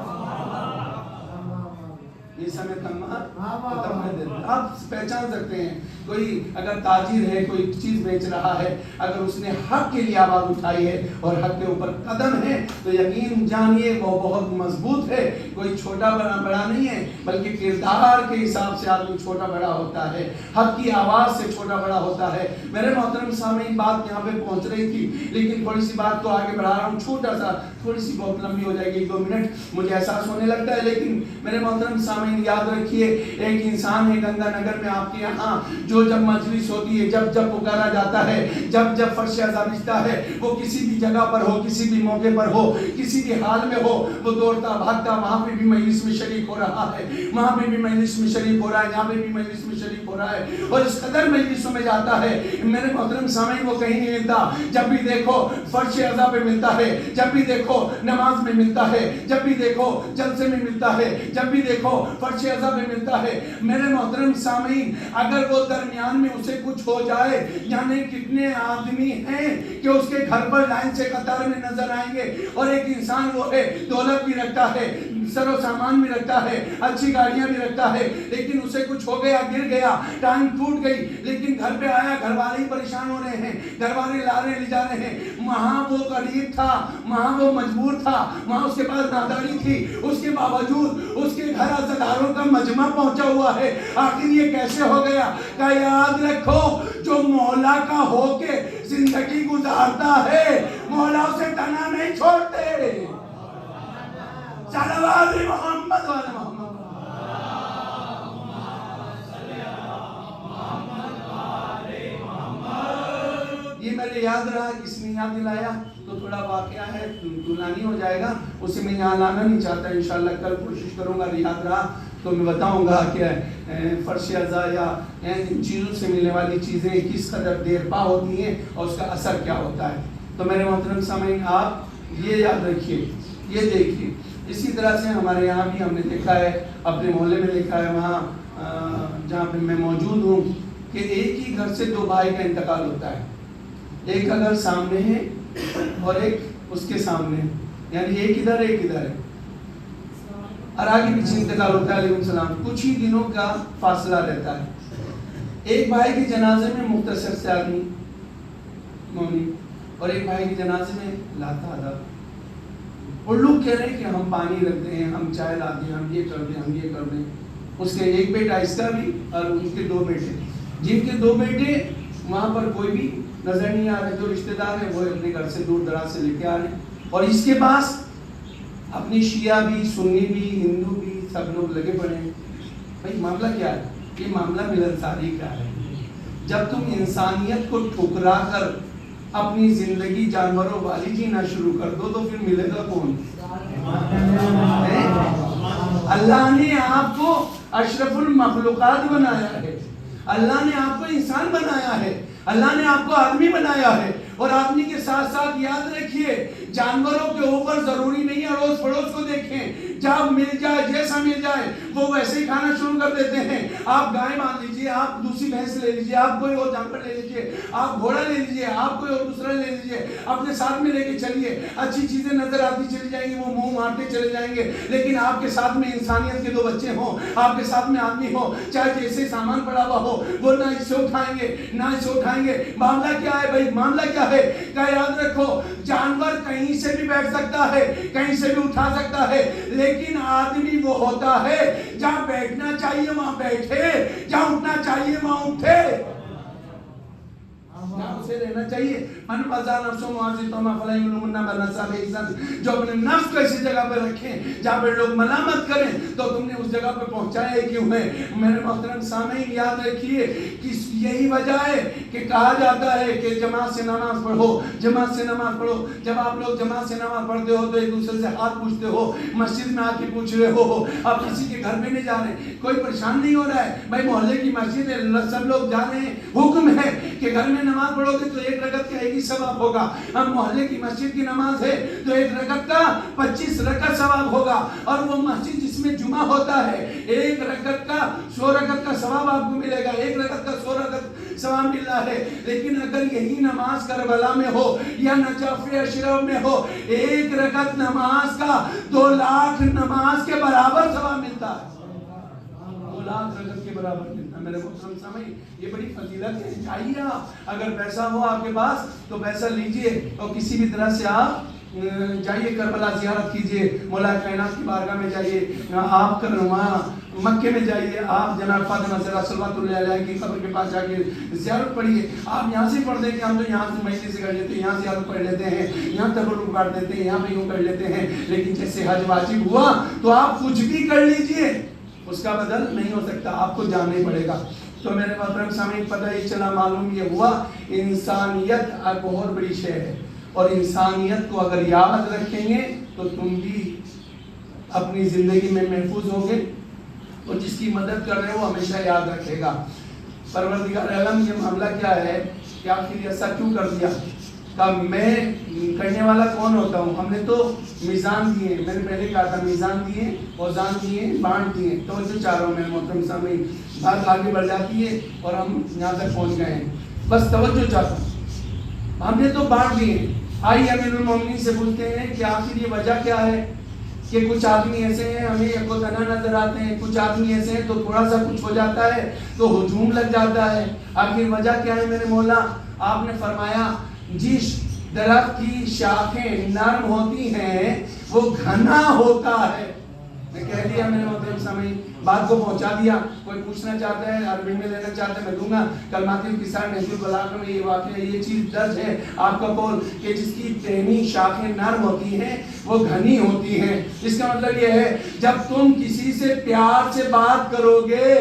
A: میثم تمار کو تقویت دیتا تھا۔ آپ پہچان سکتے ہیں، کوئی اگر تاجر ہے، کوئی چیز بیچ رہا ہے، اگر اس نے حق کے لیے آواز اٹھائی ہے اور حق کے اوپر قدم ہے تو یقین جانیے وہ بہت مضبوط ہے، کوئی چھوٹا بڑا نہیں ہے، بلکہ کردار کے حساب سے آدمی چھوٹا بڑا ہوتا ہے، حق کی آواز سے چھوٹا بڑا ہوتا ہے۔ میرے محترم سامعین، بات یہاں پہ پہنچ رہی تھی، لیکن تھوڑی سی بات کو آگے بڑھا رہا ہوں، چھوٹا سا، تھوڑی سی بہت لمبی ہو جائے گی، 2 منٹ مجھے احساس ہونے لگتا ہے، لیکن میرے محترم سامعین یاد رکھیے، ایک انسان ہے گنگا نگر میں آپ کے یہاں، جو جب مجلس ہوتی ہے، جب پکارا جاتا ہے، جب فرش اذاں بجتا ہے، وہ کسی بھی جگہ پر ہو، کسی بھی موقع پر ہو، کسی بھی حال میں ہو، وہ دوڑتا بھاگتا وہاں پہ بھی مجلس میں شریک ہو رہا ہے، وہاں پہ بھی مجلس میں شریک ہو رہا ہے، یہاں پہ بھی مجلس میں شریک ہو رہا ہے، اور اس قدر مجلسوں میں جاتا ہے، میرے محترم سامعین وہ کہیں نہیں ملتا، جب بھی دیکھو فرش اذاں پہ ملتا ہے، جب بھی دیکھو نماز میں ملتا ہے، جب بھی دیکھو جلسے میں ملتا ہے، جب بھی دیکھو فرش اذاں پہ ملتا ہے۔ میرے محترم سامعین، اگر وہ درمیان میں اسے کچھ ہو جائے، یعنی کتنے آدمی ہیں کہ اس کے گھر پر لائن سے قطار میں نظر آئیں گے، اور ایک انسان وہ ہے دولت بھی رکھتا ہے، سر و سامان بھی رکھتا ہے، اچھی گاڑیاں بھی رکھتا ہے، لیکن اسے کچھ ہو گیا، گر گیا، ٹانگ ٹوٹ گئی، لیکن گھر پہ آیا، گھر والے ہی پریشان ہو رہے ہیں، گھر والے لا رہے لے جا رہے ہیں، وہاں وہ غریب تھا، وہاں وہ مجبور تھا، وہاں اس کے پاس ناداری تھی، اس کے باوجود اس کے گھر عزاداروں کا مجمع پہنچا ہوا ہے، آخر یہ کیسے ہو گیا؟ کہ یاد رکھو جو مولا کا ہو کے زندگی گزارتا ہے مولا اسے تنہا نہیں چھوڑتے۔ صلوات محمد والے محمد۔ یہ میرے یاد رہا، کس نے یاد دلایا تو تھوڑا واقعہ ہے، طولانی ہو جائے گا، اسے میں یہاں لانا نہیں چاہتا، انشاءاللہ کل کوشش کروں گا، یاد رہا تو میں بتاؤں گا کہ فرش اعضاء یا ان چیزوں سے ملنے والی چیزیں کس قدر دیر پا ہوتی ہیں اور اس کا اثر کیا ہوتا ہے۔ تو میرے محترم سامعین، آپ یہ یاد رکھیے، یہ دیکھیے، اسی طرح سے ہمارے یہاں بھی ہم نے دیکھا ہے، اپنے محلے میں دیکھا ہے، وہاں جہاں پہ میں موجود ہوں، کہ ایک ہی گھر سے دو بھائی کا انتقال ہوتا ہے، ایک کا گھر سامنے ہے اور ایک اس کے سامنے ہے، یعنی ایک ادھر ایک ادھر ہے، اور آگے پیچھے انتقال ہوتا ہے، علیہ السلام، کچھ ہی دنوں کا فاصلہ رہتا ہے۔ ایک بھائی کے جنازے میں مختصر سے آدمی مومن، اور ایک بھائی کے جنازے میں لاتعداد، اور لوگ کہہ رہے ہیں کہ ہم پانی رکھ دیں، ہم چائے لا دیں، ہم یہ کر دیں، ہم یہ کر دیں۔ اس کے ایک بیٹا اس کا بھی اور ان کے دو بیٹے، جن کے دو بیٹے وہاں پر کوئی بھی نظر نہیں آ رہے، جو رشتہ دار ہیں وہ اپنے گھر سے دور دراز سے لے کے آ رہے ہیں، اور اس کے پاس اپنی شیعہ بھی، سنی بھی، ہندو بھی، سب لوگ لگے پڑے ہیں۔ بھائی معاملہ کیا ہے؟ یہ معاملہ ملنساری کا ہے۔ جب تم انسانیت کو ٹھکرا کر اپنی زندگی جانوروں والی جینا شروع کر دو تو پھر ملے گا کون؟ اللہ نے آپ کو اشرف المخلوقات بنایا ہے، اللہ نے آپ کو انسان بنایا ہے، اللہ نے آپ کو آدمی بنایا ہے، اور آدمی کے ساتھ ساتھ یاد رکھیے جانوروں کے اوپر ضروری نہیں ہے اڑوس پڑوس کو دیکھیں، جب مل جائے جیسا مل جائے وہ ویسے ہی کھانا شروع کر دیتے ہیں۔ آپ گائے مان لیجئے، آپ دوسری بھینس لے لیجئے، آپ کوئی اور جانور لے لیجئے، آپ گھوڑا لے لیجئے، آپ کوئی اور دوسرا لے لیجئے، اپنے ساتھ میں لے کے چلیے، اچھی چیزیں نظر آتی چلی جائیں گی، وہ منہ مارتے چلے جائیں گے، لیکن آپ کے ساتھ میں انسانیت کے دو بچے ہوں، آپ کے ساتھ میں آدمی ہو، چاہے جیسے سامان پڑا ہوا ہو، وہ نہ اس سے اٹھائیں گے نہ اس سے اٹھائیں گے۔ معاملہ کیا ہے بھائی؟ معاملہ کیا ہے کہ یاد رکھو جانور کہیں سے بھی بیٹھ سکتا ہے، کہیں سے بھی اٹھا سکتا ہے، لیکن آدمی وہ ہوتا ہے جہاں بیٹھنا چاہیے وہاں بیٹھے، جہاں اٹھنا چاہیے وہاں اٹھے، جہاں اسے رہنا چاہیے۔ من بازار نفسوں معاذی توما فلائی علومنا بناسا بیزن، جو اپنے نفس کو ایسی جگہ پہ رکھیں جہاں پہ لوگ ملامت کریں تو تم نے اس جگہ پہ پہنچائے کیوں ہے؟ میرے محترم سامعین یاد رکھیے کہ یہی وجہ ہے کہ کہا جاتا ہے کہ جماعت سے نماز پڑھو، جماعت سے نماز پڑھو۔ جب آپ لوگ جماعت سے نماز پڑھتے ہو تو ایک دوسرے سے ہاتھ پوچھتے ہو، مسجد میں آ کے پوچھ رہے ہو، آپ کسی کے گھر میں نہیں جا رہے، کوئی پریشان نہیں ہو رہا ہے، بھائی محلے کی مسجد ہے، سب لوگ جا رہے ہیں، حکم ہے کہ گھر میں نماز پڑھو گے تو ایک رکعت کا ایک ہی ثواب ہوگا، اب محلے کی مسجد کی نماز ہے تو ایک رکعت کا 25 رکعت ثواب ہوگا، اور وہ مسجد جس میں جمعہ ہوتا ہے ایک رکعت کا 100 رکعت کا ثواب آپ کو ملے گا، ایک رکعت کا 100 رکعت ثواب مل رہا ہے۔ لیکن اگر یہی نماز کربلا میں ہو یا نجف اشرف میں ہو، ایک رکعت نماز کا 2 لاکھ نماز کے برابر ثواب ملتا ہے، 2 لاکھ رکعت کے برابر ملتا ہے۔ میرے محترم سامعین یہ بڑی فضیلت ہے، چاہیے آپ اگر پیسہ ہو آپ کے پاس تو پیسہ لیجئے اور کسی بھی طرح سے آپ جائیے، کربلا زیارت کیجئے، مولا کائنات کی بارگاہ میں جائیے، آپ وہاں مکے میں جائیے، آپ جناب فاطمہ زہرا صلوات اللہ علیہ کی قبر کے پاس جا کے زیارت پڑھیے۔ آپ یہاں سے پڑھ دیں کہ ہم تو یہاں سے مجلس سے کر لیتے ہیں، یہاں سے زیارت پڑھ لیتے ہیں، یہاں تبرک کر دیتے ہیں، یہاں پہ یوں کر لیتے ہیں، لیکن جیسے حج واجب ہوا تو آپ کچھ بھی کر لیجئے اس کا بدل نہیں ہو سکتا، آپ کو جانا ہی پڑے گا۔ تو میرے محترم سامعین پتہ ہی چلا، معلوم یہ ہوا انسانیت بہت بڑی شے ہے، اور انسانیت کو اگر یاد رکھیں گے تو تم بھی اپنی زندگی میں محفوظ ہوں گے، اور جس کی مدد کر رہے ہو ہمیشہ یاد رکھے گا۔ پروردگار عالم یہ معاملہ کیا ہے کہ آخر ایسا کیوں کر دیا؟ کہ میں کرنے والا کون ہوتا ہوں؟ ہم نے تو میزان دیے، میں نے پہلے کہا تھا میزان دیے، اوزان دیے، بانٹ دیے، توجہ چاہ رہا ہوں میں محترم سامعین، بات آگے بڑھ جاتی ہے اور ہم یہاں تک پہنچ گئے ہیں، بس توجہ چاہتا ہوں، ہم نے تو بانٹ دیے۔ آئیے امیر المومنین سے پوچھتے ہیں کہ آخر یہ وجہ کیا ہے کہ کچھ آدمی ایسے ہیں ہمیں یک و تنہا نظر آتے ہیں، کچھ آدمی ایسے ہیں تو تھوڑا سا کچھ ہو جاتا ہے تو ہجوم لگ جاتا ہے. آخر وجہ کیا ہے میرے مولا؟ آپ نے فرمایا جس درخت کی شاخیں نرم ہوتی ہیں وہ گھنا ہوتا ہے. میں کہہ دیا میرے محترم سامعین، بات کو پہنچا دیا. کوئی پوچھنا چاہتا ہے، عربی میں لینا چاہتا ہے میں دوں گا. کلمات الانکسار نہج البلاغہ میں یہ واقعہ یہ چیز درج ہے آپ کا قول کہ جس کی ٹہنی شاخیں نرم ہوتی ہیں وہ گھنی ہوتی ہیں. اس کا مطلب یہ ہے جب تم کسی سے پیار سے بات کرو گے،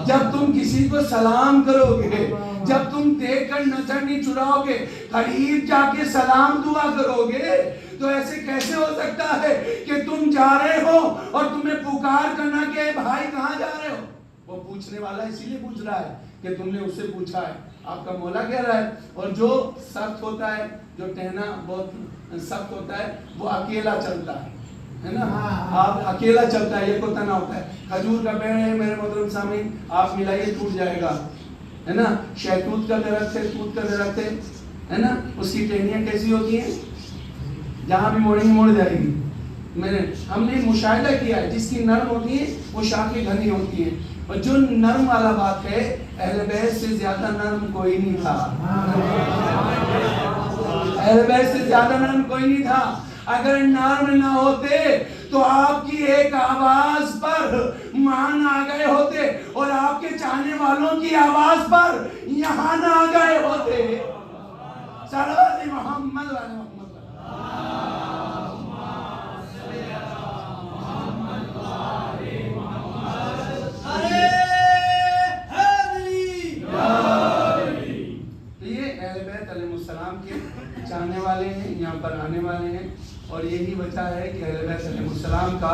A: جب تم کسی کو سلام کرو گے، جب تم دیکھ کر نظر نہیں چراؤ گے، قریب جا کے سلام دعا کرو گے، تو ایسے کیسے ہو سکتا ہے کہ تم جا رہے ہو اور تمہیں پکار کرنا کہ بھائی کہاں جا رہے ہو؟ وہ پوچھنے والا اسی لیے پوچھ رہا ہے کہ تم نے اسے پوچھا ہے. آپ کا مولا کہہ رہا ہے. اور جو سخت ہوتا ہے، جو ٹہنا بہت سخت ہوتا ہے، وہ اکیلا چلتا ہے نا. آپ اکیلا چلتا ہے، یہ کو تنہا ہوتا ہے. کھجور کا پیڑ ہے میرے محترم سامعین، آپ ملائیے ٹوٹ جائے گا ہے نا. شہتوت کا درخت ہے، توت کا درخت ہے نا. اس کی ٹہنیاں کیسی ہوتی ہیں؟ جہاں بھی موڑیں گے موڑ جائے گی. ہم نے مشاہدہ کیا ہے جس کی نرم ہوتی ہے وہ شاخیں گھنی ہوتی ہیں. اور جو نرم والا بات ہے، اہل بیت سے زیادہ نرم کوئی نہیں تھا. اہل بیت سے زیادہ نرم کوئی نہیں تھا. اگر نرم نہ ہوتے تو آپ کی ایک آواز پر مان آ گئے ہوتے اور آپ کے چاہنے والوں کی آواز پر یہاں نہ آ گئے ہوتے. صلوات محمد والے محمد. چاہنے والے ہیں، یہاں پر آنے والے ہیں. اور یہی وجہ ہے کہ اہل بیت علیہ السلام کا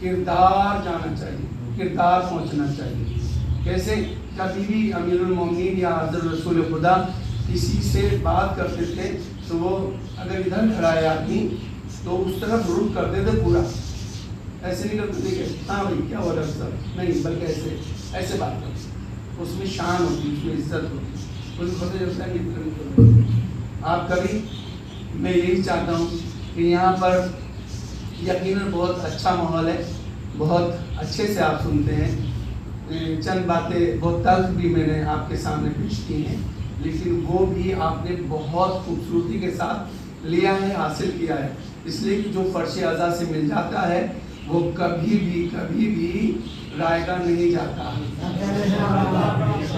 A: کردار جانا چاہیے، کردار پہنچنا چاہیے. کیسے؟ کبھی بھی امیر المومنین یا حضرت رسول خدا کسی سے بات کرتے تھے تو وہ اگر ادھر کھڑا ہے آدمی تو اس طرف رخ کرتے تھے پورا. ایسے نہیں کرتے تھے کہ ہاں بھائی کیا ہو رہا ہے سر، نہیں، بلکہ ایسے بات کرتے. اس میں شان ہوتی، اس میں عزت ہوتی. اس کو پتہ چلتا ہے کہ آپ کبھی، میں یہی چاہتا ہوں کہ یہاں پر یقیناً بہت اچھا ماحول ہے، بہت اچھے سے آپ سنتے ہیں. چند باتیں بہت تلخ بھی میں نے آپ کے سامنے پیش کی ہیں، لیکن وہ بھی آپ نے بہت خوبصورتی کے ساتھ لیا ہے، حاصل کیا ہے. اس لیے کہ جو فرش اعضاء سے مل جاتا ہے وہ کبھی بھی رائے گا نہیں جاتا،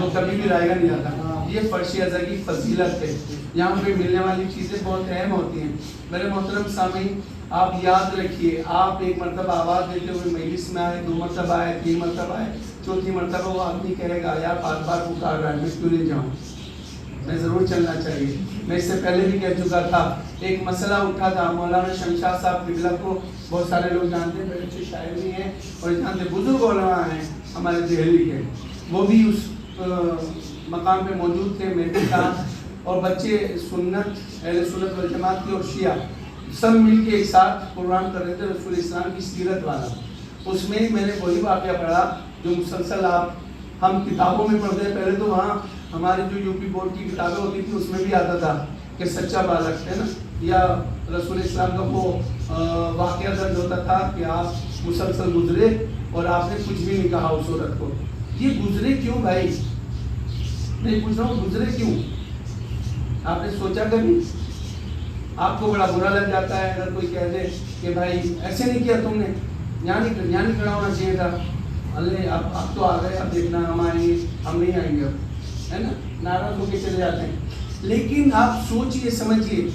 A: وہ کبھی بھی رائے گا نہیں جاتا. یہ فرش اعضاء کی فضیلت ہے. یہاں پہ ملنے والی چیزیں بہت اہم ہوتی ہیں. میرے محترم سامعین، آپ یاد رکھیے، آپ ایک مرتبہ آواز دیتے ہوئے مجلس میں آئے، 2 مرتبہ آئے، 3 مرتبہ آئے، 4تھی مرتبہ وہ آدمی کہے گا یار بار بار پکار رہا ہے، میں کیوں نہیں جاؤں، میں ضرور چلنا چاہیے. میں اس سے پہلے بھی کہہ چکا تھا. ایک مسئلہ اٹھا تھا، مولانا شمشاد صاحب قبلہ کو بہت سارے لوگ جانتے ہیں، بڑے اچھے شاعر بھی ہیں اور جانتے بزرگ علماء ہیں ہمارے دہلی کے. وہ بھی اس مقام پہ موجود تھے. میں بھی تھا اور بچے سنت، اہل سنت والجماعت کی اور شیعہ سب مل کے ایک ساتھ قرآن کر رہے تھے، رسول اسلام کی سیرت والا. اس میں میں نے وہی واقعہ پڑھا جو مسلسل ہم کتابوں میں پڑھتے ہیں. پہلے تو وہاں ہماری جو یو پی بورڈ کی کتابیں ہوتی تھی اس میں بھی آتا تھا کہ سچا بالغ ہے نا، یا رسول اسلام کا وہ واقعہ درج ہوتا تھا کہ آپ مسلسل گزرے اور آپ نے کچھ بھی نہیں کہا اس عورت کو. یہ گزرے کیوں بھائی؟ میں پوچھ رہا ہوں گزرے کیوں؟ آپ نے سوچا کبھی؟ آپ کو بڑا برا لگ جاتا ہے اگر کوئی کہہ دے کہ بھائی ایسے نہیں کیا تم نے، یہاں نہیں کھڑا ہونا چاہیے تھا. اللہ اب تو آ گئے، اب دیکھنا ہم آئیں گے، ہم نہیں آئیں گے، اب ہے نا، ناراض ہو کے چلے جاتے ہیں. لیکن آپ سوچئے سمجھیے،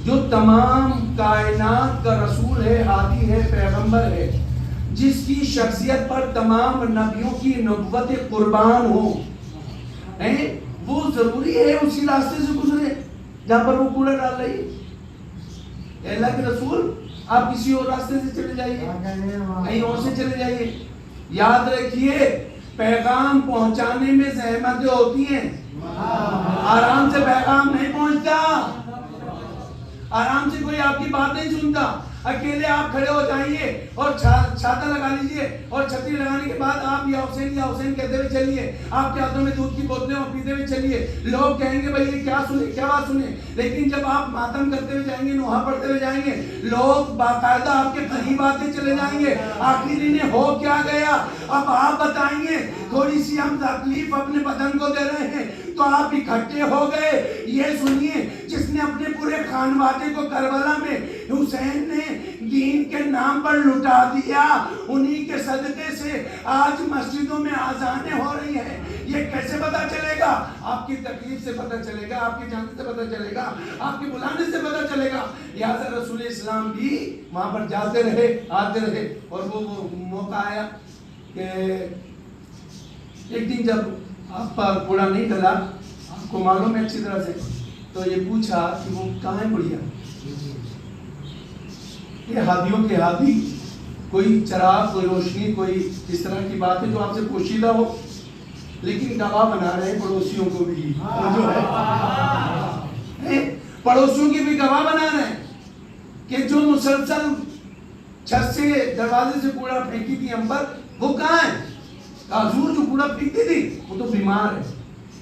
A: جو تمام کائنات کا رسول ہے، ہادی ہے، پیغمبر ہے، جس کی شخصیت پر تمام نبیوں کی نبوت قربان ہو، وہ ضروری ہے اسی راستے سے گزرے جہاں پر وہ کوڑا ڈال رہی ہے. اللہ کے رسول آپ کسی اور راستے سے چلے جائیے، کہیں اور سے چلے جائیے. یاد رکھیے پیغام پہنچانے میں زحمتیں ہوتی ہیں، آرام سے پیغام نہیں پہنچتا، آرام سے کوئی آپ کی بات نہیں سنتا. اکیلے آپ کھڑے ہو جائیے اور چھاتا لگا لیجئے اور چھتری لگانے کے بعد آپ یا حسین کہتے ہوئے چلیے، آپ کے ہاتھوں میں دودھ کی بوتلیں اور پیتے ہوئے چلیے، لوگ کہیں گے بھائی یہ کیا بات سنے. لیکن جب آپ ماتم کرتے ہوئے جائیں گے، نوحہ پڑھتے ہوئے جائیں گے، لوگ باقاعدہ آپ کے قریب آتے چلے جائیں گے. آخر انہیں ہو کیا گیا؟ اب آپ بتائیں گے تھوڑی سی ہم تکلیف اپنے بدن کو دے رہے ہیں تو آپ اکٹھے ہو گئے. یہ سنیے، جس نے اپنے پورے خانوادے کو کربلا میں حسین نے دین کے نام پر لٹا دیا، انہی کے صدقے سے آج مسجدوں میں آذانیں ہو رہی ہیں. یہ کیسے پتا چلے گا؟ آپ کی تکلیف سے پتا چلے گا، آپ کے جانے سے پتا چلے گا، آپ کے بلانے سے پتا چلے گا. لہٰذا رسول اسلام بھی وہاں پر جاتے رہے، آتے رہے. اور وہ موقع آیا کہ ایک دن جب آپ پر کوڑا نہیں ڈلا، آپ کو معلوم ہے اچھی طرح سے، تو یہ پوچھا کہ وہ کہاں ہے بڑھیا؟ یہ ہادیوں کے ہادی، کوئی چراغ، کوئی روشنی، کوئی اس طرح کی بات ہے جو آپ سے پوشیدہ ہو، لیکن گواہ بنا رہے ہیں پڑوسیوں کو بھی، جو ہے پڑوسیوں کی بھی گواہ بنا رہے ہیں کہ جو مسلسل چھت سے دروازے سے کوڑا پھینکی تھی ہم پر، وہ کہاں ہے؟ حضور جو کوڑا پھینکتی تھی وہ تو بیمار ہے.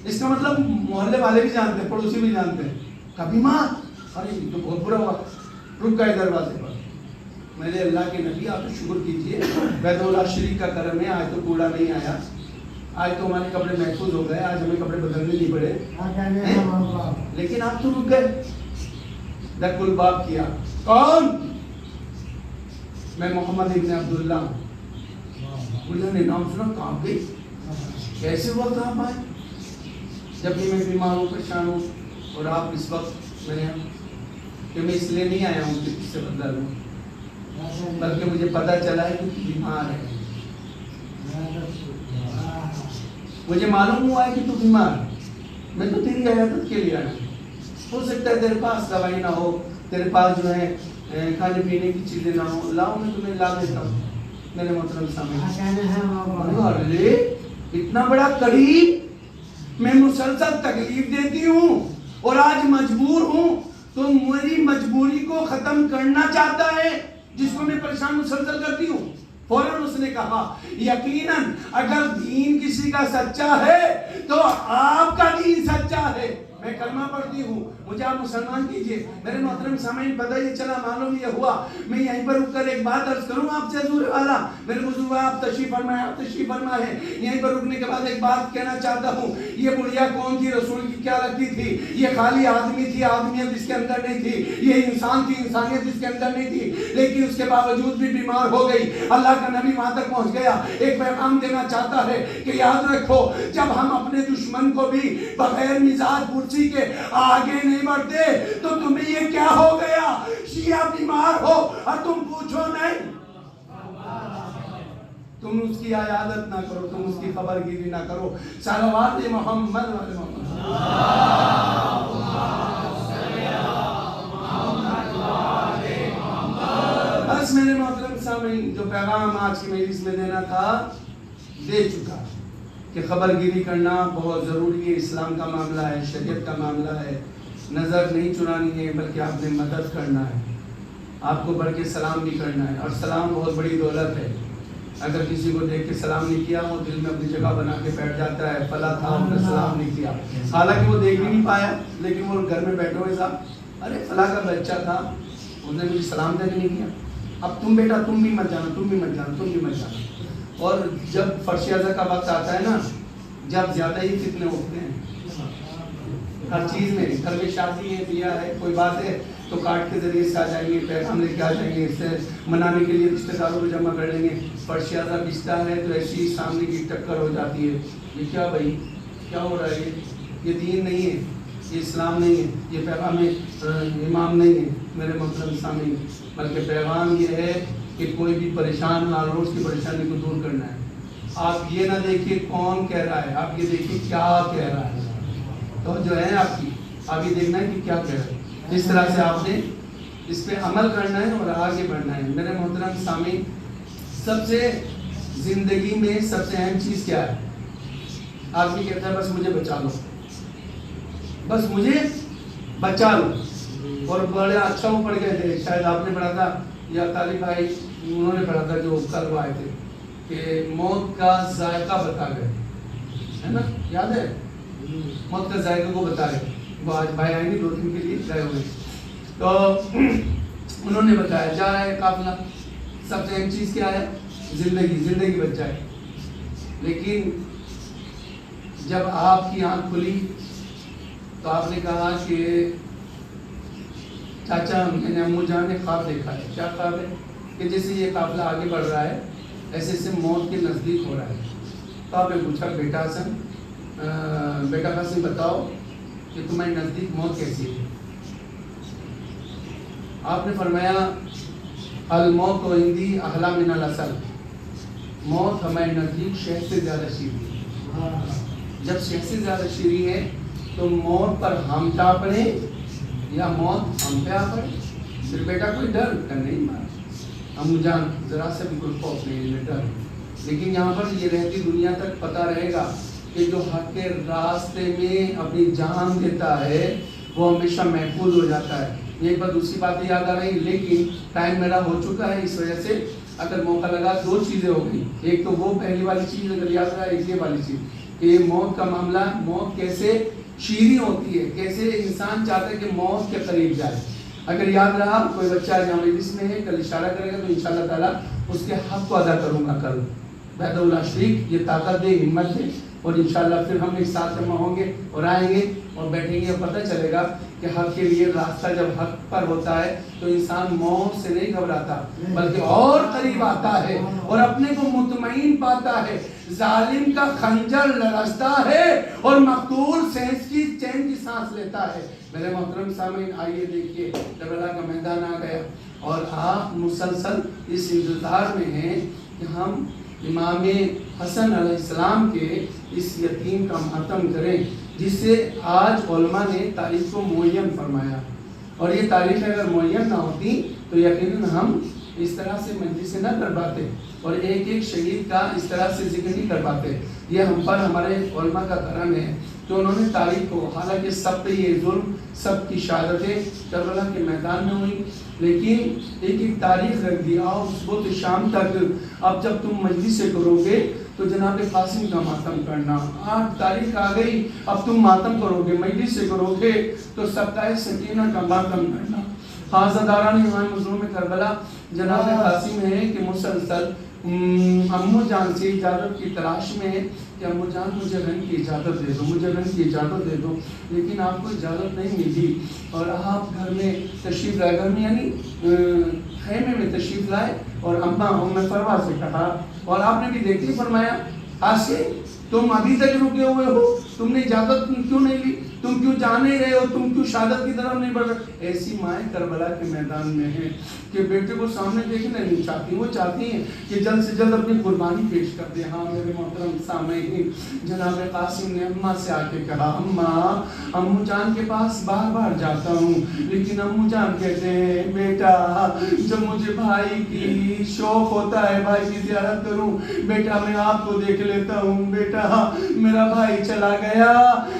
A: اس کا مطلب محلے والے بھی جانتے ہیں، پڑوسی بھی جانتے ہیں کہ بیمار. ارے یہ تو بہت برا ہوا. رک گئے دروازے پر. میرے اللہ کے نبی آپ شکر کیجئے، بیت اللہ شریف کا کرم ہے، آج تو کوڑا نہیں آیا، آج تو ہمارے کپڑے محفوظ ہو گئے، آج ہمیں کپڑے بدلنے نہیں پڑے. لیکن آپ تو رک گئے. دق الباب کیا. کون؟ میں محمد ابن عبداللہ ہوں. انہوں نے نام سنا، کام گئی. کیسے ہوا کہ آپ آئے؟ جب بھی میں بیمار ہوں، پریشان ہوں، اور آپ اس وقت میں اس لیے نہیں آیا ہوں کہ اس سے بدلا لوں، بلکہ مجھے پتا چلا ہے کہ بیمار ہے. مجھے معلوم ہوا ہے کہ تو بیمار ہے. میں تو تیری عیادت کے لیے آیا ہوں. ہو سکتا ہے تیرے پاس دوائی نہ ہو، تیرے پاس جو ہے کھانے پینے کی چیزیں نہ ہو، لاؤ میں تمہیں لا دیتا ہوں. میرے محترم سامنے، اتنا بڑا قریب، میں مسلسل تکلیف دیتی ہوں اور آج مجبور ہوں، تو میری مجبوری کو ختم کرنا چاہتا ہے جس کو میں پریشان مسلسل کرتی ہوں. فوراً اس نے کہا یقیناً اگر دین کسی کا سچا ہے تو آپ کا دین سچا ہے. میں کلمہ پڑھتی ہوں، مجھے آپ مسلمان کیجئے. میرے محترم سامعین، پتہ یہ چلا، معلوم یہ ہوا. میں یہیں پر رک کر ایک بات عرض کروں آپ سے حضور والا. میرے بزرگ آپ تشریف فرما ہے. یہیں پر رکنے کے بعد ایک بات کہنا چاہتا ہوں. یہ بڑھیا کون تھی؟ رسول کی کیا لگتی تھی؟ یہ خالی آدمی تھی، آدمیت اس کے اندر نہیں تھی. یہ انسان تھی، انسانیت اس کے اندر نہیں تھی. لیکن اس کے باوجود بھی بیمار ہو گئی. اللہ کا نبی وہاں تک پہنچ گیا. ایک پیغام دینا چاہتا ہے کہ یاد رکھو، جب ہم اپنے دشمن کو بھی بغیر مزاج پرسی کے آگے نہیں بڑھتے تو تمہیں یہ کیا ہو گیا؟ شیعہ بیمار ہو اور تم پوچھو نہیں. تم اس کی عیادت نہ کرو، تم اس کی خبر گیری نہ کرو. صلوات محمد والے محمد. بس میرے محترم سامعین، جو پیغام آج کی مجلس میں دینا تھا دے چکا کہ خبر گیری کرنا بہت ضروری ہے. اسلام کا معاملہ ہے، شریعت کا معاملہ ہے. نظر نہیں چرانی ہے بلکہ آپ نے مدد کرنا ہے. آپ کو بڑھ کے سلام بھی کرنا ہے، اور سلام بہت بڑی دولت ہے. اگر کسی کو دیکھ کے سلام نہیں کیا، وہ دل میں اپنی جگہ بنا کے بیٹھ جاتا ہے، فلاں تھا انہوں نے سلام نہیں کیا. حالانکہ وہ دیکھ بھی نہیں پایا، لیکن وہ گھر میں بیٹھے ہوئے صاحب، ارے فلاں کا بچہ تھا، انہوں نے مجھے سلام تک نہیں کیا. اب تم بیٹا تم بھی مت جانا، تم بھی مت جانا، تم بھی مت جانا. اور جب فرش ازا کا وقت آتا ہے نا، جب زیادہ ہی فتنے اٹھتے ہیں ہر چیز میں. گھر میں شادی ہے، بیاہ ہے، کوئی بات ہے تو کارڈ کے ذریعے سے آ جائیں گے، پیغام لے کے آ جائیں گے، اس سے منانے کے لیے رشتہ داروں کو جمع کر لیں گے. فرش ازا بچتا ہے تو ایسی سامنے کی ٹکر ہو جاتی ہے. یہ کیا بھائی، کیا ہو رہا ہے؟ یہ دین نہیں ہے، یہ اسلام نہیں ہے، یہ پیغام امام نہیں ہے میرے محترم سامعین. بلکہ پیغام یہ ہے کہ کوئی بھی پریشان نہ ہو، اس کی پریشانی کو دور کرنا ہے. آپ یہ نہ دیکھیے کون کہہ رہا ہے، آپ یہ دیکھیے کیا کہہ رہا ہے. تو جو ہے آپ کی، آپ یہ دیکھنا ہے کہ کیا کہہ رہا ہے. اس طرح سے آپ نے اس پہ عمل کرنا ہے اور آگے بڑھنا ہے. میرے محترم سامعین، سب سے زندگی میں سب سے اہم چیز کیا ہے؟ آدمی کہتا ہے بس مجھے بچا لو، بس مجھے بچا لو. اور بڑے اچھا وہ پڑھ گئے تھے، شاید آپ نے پڑھا تھا یا طالب بھائی انہوں نے پڑھا تھا جو کل آئے تھے کہ موت کا ذائقہ بتا گئے، ہے نا، یاد ہے؟ موت کا ذائقہ کو بتا گئے. وہ آج بھائی آئیں گے 2 دن کے لیے گئے ہوئے، تو انہوں نے بتایا جا رہا ہے قافلہ، سب سے اہم چیز کیا ہے؟ زندگی بچ جائے. لیکن جب آپ کی آنکھ کھلی تو آپ نے کہا کہ چاچا میں نے امو جان نے خواب دیکھا ہے. کیا خواب ہے؟ کہ جیسے یہ قافلہ آگے بڑھ رہا ہے ایسے ایسے موت کے نزدیک ہو رہا ہے. تو آپ نے پوچھا بیٹا حسن، بیٹا قاسم بتاؤ کہ تمہارے نزدیک موت کیسی ہے؟ آپ نے فرمایا الموت عندی احلی من العسل، موت ہمارے نزدیک شہد سے زیادہ شیریں ہے. جب شہد سے زیادہ شیریں ہے تو موت پر ہم ٹا پڑے یا موت ہم پہ آ پڑے. پھر بیٹا کوئی ڈر کر نہیں مارا، امو جان ذرا سے بھی کوئی خوف نہیں ہے، ڈر. لیکن یہاں پر یہ رہتی دنیا تک پتہ رہے گا کہ جو حق کے راستے میں اپنی جان دیتا ہے وہ ہمیشہ محفوظ ہو جاتا ہے. ایک بار دوسری باتیں یاد آ رہی، لیکن ٹائم میرا ہو چکا ہے، اس وجہ سے اگر موقع لگا 2 چیزیں ہو گئی. ایک تو وہ پہلی والی چیز اگر یاد رہا، ایک یہ والی چیز کہ موت کا معاملہ، موت کیسے شیریں ہوتی ہے، کیسے انسان چاہتا ہے کہ موت کے قریب جائے. اگر یاد رہا کوئی بچہ جہاں مجلس میں ہے کل اشارہ کرے گا تو انشاءاللہ تعالیٰ اس کے حق کو ادا کروں گا کل. وحدہ لا شریک یہ طاقت دے، ہمت دے، اور انشاءاللہ پھر ہم ایک ساتھ جمع ہوں گے اور آئیں گے اور بیٹھیں گے اور پتہ چلے گا کہ حق کے لیے راستہ جب حق پر ہوتا ہے تو انسان موت سے نہیں گھبراتا بلکہ اور قریب آتا ہے اور اپنے کو مطمئن پاتا ہے. ظالم کا خنجر لرزتا ہے اور مقتول سینس کی چین کی سانس لیتا ہے. میرے محترم سامعین آئیے دیکھیے کربلا کا میدان آ گیا اور آپ مسلسل اس انتظار میں ہیں کہ ہم امام حسن علیہ السلام کے اس یتیم کا ماتم کریں جس سے آج علماء نے تاریخ کو معین فرمایا. اور یہ تاریخ اگر معین نہ ہوتی تو یقیناً ہم اس طرح سے مجلس نہ کر پاتے اور ایک ایک شہید کا اس طرح سے ذکر نہیں کر پاتے. یہ ہم پر ہمارے علماء کا کرم ہے کہ انہوں نے تاریخ کو، حالانکہ سب پہ یہ ظلم، سب کی شہادتیں کربلا کے میدان میں ہوئی، لیکن ایک ایک تاریخ رکھ دیا. اور صبح شام تک اب جب تم مجلس سے کرو گے تو جناب قاسم کا ماتم کرنا. 8 تاریخ آ گئی، اب تم ماتم کرو گے، مجلس سے کرو گے تو سبقہ سکینہ کا ماتم کرنا. حاضرداران امام مظلوم کربلا جناب قاسم ہے کہ مسلسل امو جان سے اجازت کی تلاش میں ہے کہ امو جان مجھے رنگ کی اجازت دے دو، مجھے رنگ کی اجازت دے دو، لیکن آپ کو اجازت نہیں ملی اور آپ گھر میں تشریف لائے، گھر میں یعنی خیمے میں تشریف لائے اور اماں ام فروا سے کہا اور آپ نے بھی دیکھتی فرمایا قاسم تم ابھی تک رکے ہوئے ہو، تم نے اجازت کیوں نہیں لی، تم کیوں جانے رہے ہو، تم کیوں شہادت کی طرف نہیں بڑھ رہے. ایسی مائیں کربلا کے میدان میں ہیں کہ بیٹے کو سامنے دیکھنا نہیں چاہتی، وہ چاہتی ہیں کہ جلد سے جلد اپنی قربانی پیش کر دیں. ہاں میرے محترم سامعین، جناب قاسم نے اماں سے آ کے کہا اماں امو جان کے پاس بار بار جاتا ہوں لیکن امو جان کہتے ہیں بیٹا جب مجھے بھائی کی شوق ہوتا ہے بھائی کی زیارت کروں بیٹا میں آپ کو دیکھ لیتا ہوں، بیٹا میرا بھائی چلا گیا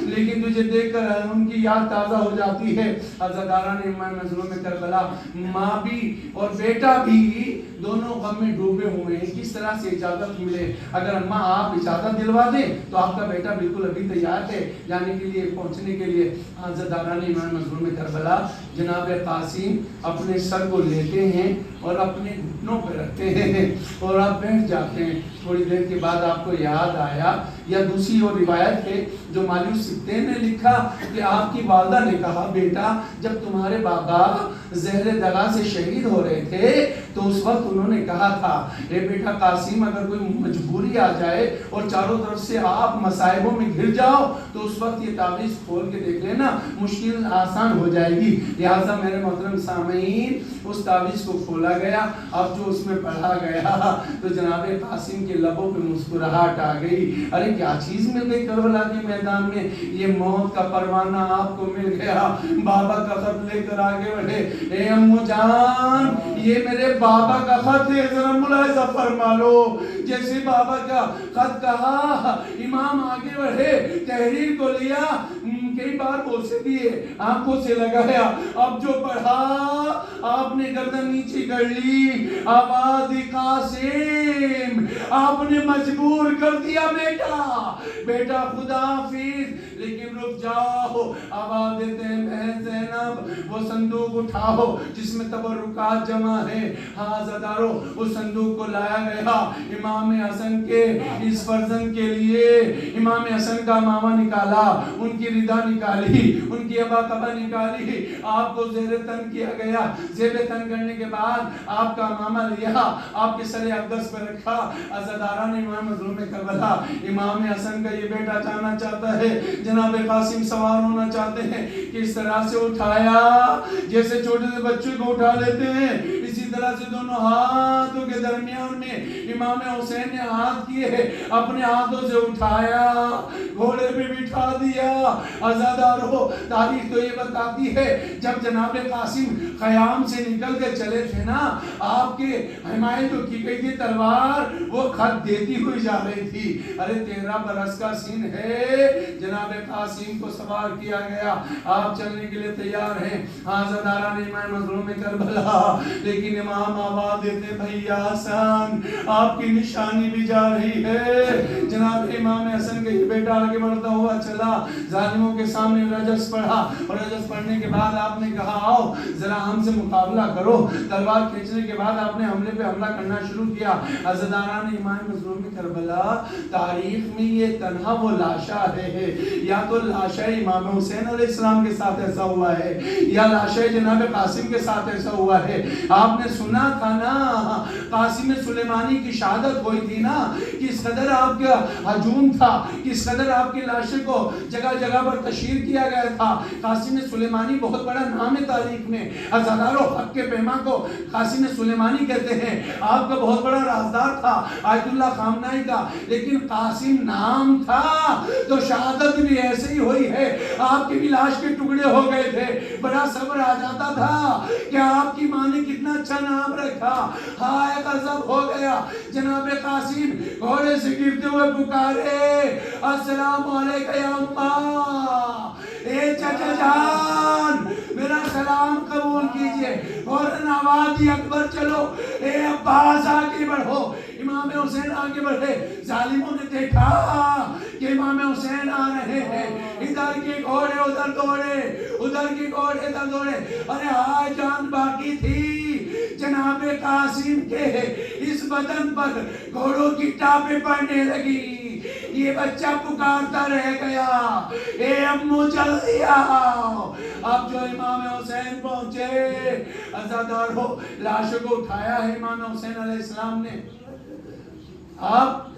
A: لیکن تجھے دیکھ کر ان کی یاد تازہ ہو جاتی ہے. عزاداران امام مظلوم کربلا، ماں بھی اور بیٹا بھی دونوں غم میں ڈوبے ہوئے ہیں. کس طرح سے اجازت ملے؟ اگر اماں آپ اجازت دلوا دیں تو آپ کا بیٹا بالکل ابھی تیار ہے جانے کے لیے، پہنچنے کے لیے. عزاداران امام مظلوم کربلا جناب قاسم اپنے سر کو لیتے ہیں اور اپنے گھٹنوں پہ رکھتے ہیں اور آپ بیٹھ جاتے ہیں. تھوڑی دیر کے بعد آپ کو یاد آیا یا دوسری اور روایت ہے جو مالیو سکتے نے لکھا کہ آپ کی والدہ نے کہا بیٹا جب تمہارے بابا زہر دغا سے شہید ہو رہے تھے تو اس وقت انہوں نے کہا تھا اے بیٹا قاسم اگر کوئی مجبوری آ جائے اور چاروں طرف سے آپ مصائبوں میں گھر جاؤ تو اس وقت یہ تعویذ کھول کے دیکھ لینا، مشکل آسان ہو جائے گی. لہٰذا میرے محترم سامعین اس تعویذ کو کھولا گیا. اب جو اس میں پڑھا گیا تو جناب قاسم کے لبوں پہ مسکراہٹ آ گئی. ارے کیا چیز مل گئی کربلا کے میدان میں، یہ موت کا پروانہ آپ کو مل گیا. بابا کا خط لے کر آگے بڑھے، اے امو جان یہ میرے بابا کا خط ہے، ذرا ملاحظہ فرما لو. جیسے بابا کا خط کہا امام آگے بڑھے، تحریر کو لیا، کئی بار بوسے دیے، آنکھوں سے لگایا، اب جو پڑھا آپ نے گردن نیچے کر لی، آواز قاسم، آپ نے مجبور کر دیا بیٹا خدا حافظ، لیکن رک جاؤ، آواز دیتے ہیں بہن زینب وہ صندوق اٹھاؤ جس میں تبرکات جمع ہے۔ ہاں عزادارو، اس صندوق کو لایا گیا، امام حسن کے اس فرزند کے لیے امام حسن کا ماما نکالا، ان کی ردا نکالی، ان کی ابا کبا نکالی، آپ کو زیر تن کیا گیا، زیر تن کرنے کے بعد آپ کا ماما لیا، آپ کے سر اقدس پر رکھا۔ عزاداران امام مظلوم کربلا، امام حسن کا یہ بیٹا جانا چاہتا ہے، جناب قاسم سوار ہونا چاہتے ہیں، کس طرح سے اٹھایا، جیسے چھوٹے سے بچے کو اٹھا لیتے ہیں، اسی طرح سے دونوں ہاتھوں کے درمیان میں امام حسین نے ہاتھ کیے، اپنے ہاتھوں سے اٹھایا، گھوڑے پہ بٹھا دیا۔ عزادارو، تاریخ تو یہ بتاتی ہے جب جناب قاسم خیام سے نکل کے چلے تھے نا، آپ کے حمایت جو کی گئی تھی تلوار، وہ خط دیتی ہوئی جا رہی تھی۔ ارے 13 برس کا سن ہے، جناب قاسم کو سوار کیا گیا، آپ چلنے کے لیے تیار ہیں۔ عزاداران امام مظلوم کربلا، لیکن امام آواز دیتے بھیا حسن، آپ کی نشانی بھی جا رہی ہے۔ جناب امام حسن کے بیٹا آگے بڑھتا ہوا چلا، ظالموں کے سامنے رجس پڑھا، اور رجس پڑھنے کے بعد آپ نے کہا آؤ ذرا ہم سے مقابلہ کرو۔ تلوار کھینچنے کے بعد آپ نے حملے پہ حملہ کرنا شروع کیا۔ عزاداران امام مظلوم کربلا، تاریخ میں یہ تنہا وہ لاشا ہے، یا تو لاشا امام حسین علیہ السلام کے ساتھ ایسا ہوا ہے، یا لاشا جناب قاسم کے ساتھ ایسا ہوا ہے۔ آپ نے سنا تھا نا قاسم سلیمانی کی شہادت ہوئی تھی نا، کس قدر آپ کا ہجوم تھا، کس قدر آپ کی لاشے کو جگہ جگہ پر تشہیر کیا گیا تھا۔ قاسم سلیمانی بہت بڑا نام ہے تاریخ میں، عزادارو حق کے پیما کو قاسم سلیمانی کہتے ہیں، آپ کا بہت بڑا رازدار تھا آیت اللہ خامنائی کا، لیکن قاسم نام تھا تو شہادت بھی ایسے ہی ہوئی ہے، آپ کی بھی لاش کے ٹکڑے ہو گئے تھے، بڑا صبر آ جاتا تھا کہ آپ کی ماں نے کتنا اچھا نام رکھا۔ ہائے غضب ہو گیا، جناب قاسم گھوڑے سے گرتے ہوئے پکارے السلام علیکہ یا اماں، اے چچا جان میرا سلام قبول کیجئے۔ فوراً آواز دی اکبر چلو، اے عباس آگے بڑھو۔ امام حسین آگے بڑھے، ظالموں نے دیکھا کہ امام حسین آ رہے ہیں، ادھر کے گھوڑے ادھر دوڑے، ادھر کے گھوڑے ادھر دوڑے، ارے ہائے جان باقی تھی جناب قاسم کے اس بدن پر گھوڑوں کی ٹاپیں پڑنے لگی، یہ بچہ پکارتا رہ گیا اے امو جلدی آؤ۔ اب جو امام حسین پہنچے، عزادارو لاشوں کو اٹھایا ہے امام حسین علیہ السلام نے، آپ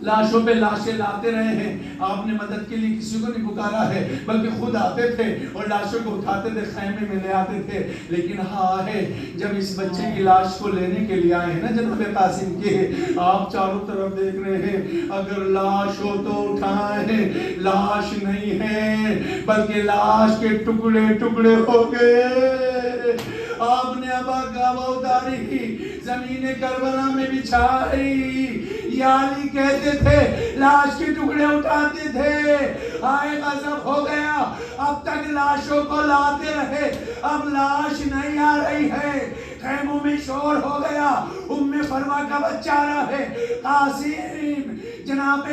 A: لاشوں پہ لاشیں لاتے رہے ہیں، آپ نے مدد کے لیے کسی کو نہیں پکارا ہے، بلکہ خود آتے تھے اور لاشوں کو اٹھاتے تھے، خیمے میں لے آتے تھے۔ لیکن ہاں ہے جب اس بچے کی لاش کو لینے کے لیے آئے ہیں نا جناب قاسم کے، آپ چاروں طرف دیکھ رہے ہیں، اگر لاش ہو تو اٹھائیں، لاش نہیں ہے بلکہ لاش کے ٹکڑے ٹکڑے ہو گئے۔ آپ نے ابا کعبہ اتاری، زمین کربلا میں بچھائی، یا علی کہتے تھے، لاش کے ٹکڑے اٹھاتے تھے۔ آئے غضب ہو گیا، اب تک لاشوں کو لاتے رہے، اب لاش نہیں آ رہی ہے، خیموں میں شور ہو گیا، ام فروا کا بچہ آ رہا ہے، قاسم جناب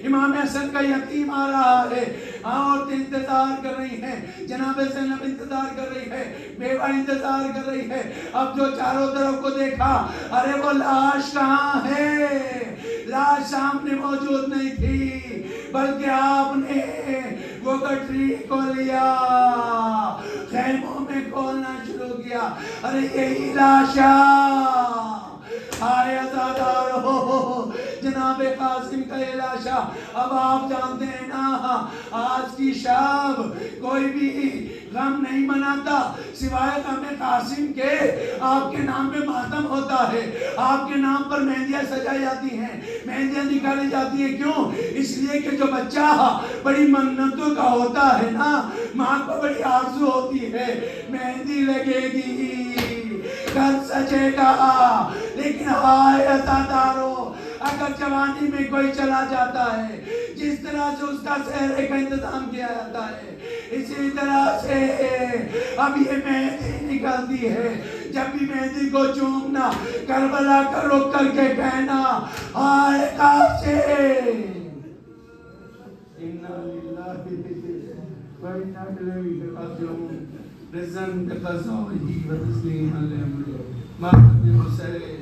A: امام حسن کا یتیم آ رہا ہے، عورتیں انتظار کر رہی ہیں، جناب زینب انتظار کر رہی ہے، بیوہ انتظار کر رہی ہے۔ اب جو چاروں طرف کو دیکھا، ارے وہ لاش کہاں ہے؟ لاش سامنے موجود نہیں تھی، بلکہ آپ نے وہ گٹری کو لیا، خیموں میں کھولنا شروع کیا، ارے یہی لاشا۔ آئے عزادارو، جناب قاسم کا یہ لاشا۔ اب آپ جانتے ہیں نا، آج کی شب کوئی بھی غم نہیں مناتا سوائے غم قاسم کے، آپ کے نام پہ ماتم ہوتا ہے، آپ کے نام پر مہندیاں سجائی جاتی ہیں، مہندیاں نکالی جاتی ہیں، کیوں؟ اس لیے کہ جو بچہ بڑی منتوں کا ہوتا ہے نا، ماں کو بڑی آرزو ہوتی ہے مہندی لگے گی، گھر سجے گا، لیکن ہائے عزادارو اگر جوانی میں کوئی چلا جاتا ہے جس طرح سے اس کا سہرے کا انتظام کیا جاتا ہے اسی طرح سے اب یہ مہندی نکلتی ہے جب بھی مہندی کو چومنا کربلا کا رخ کر کے کہنا آئے کاسے اِنَّا لِلَّهِ وَإِنَّا إِلَيْهِ راجعون رزقاً بقضائه وتسليما لأمره ما قدم سرے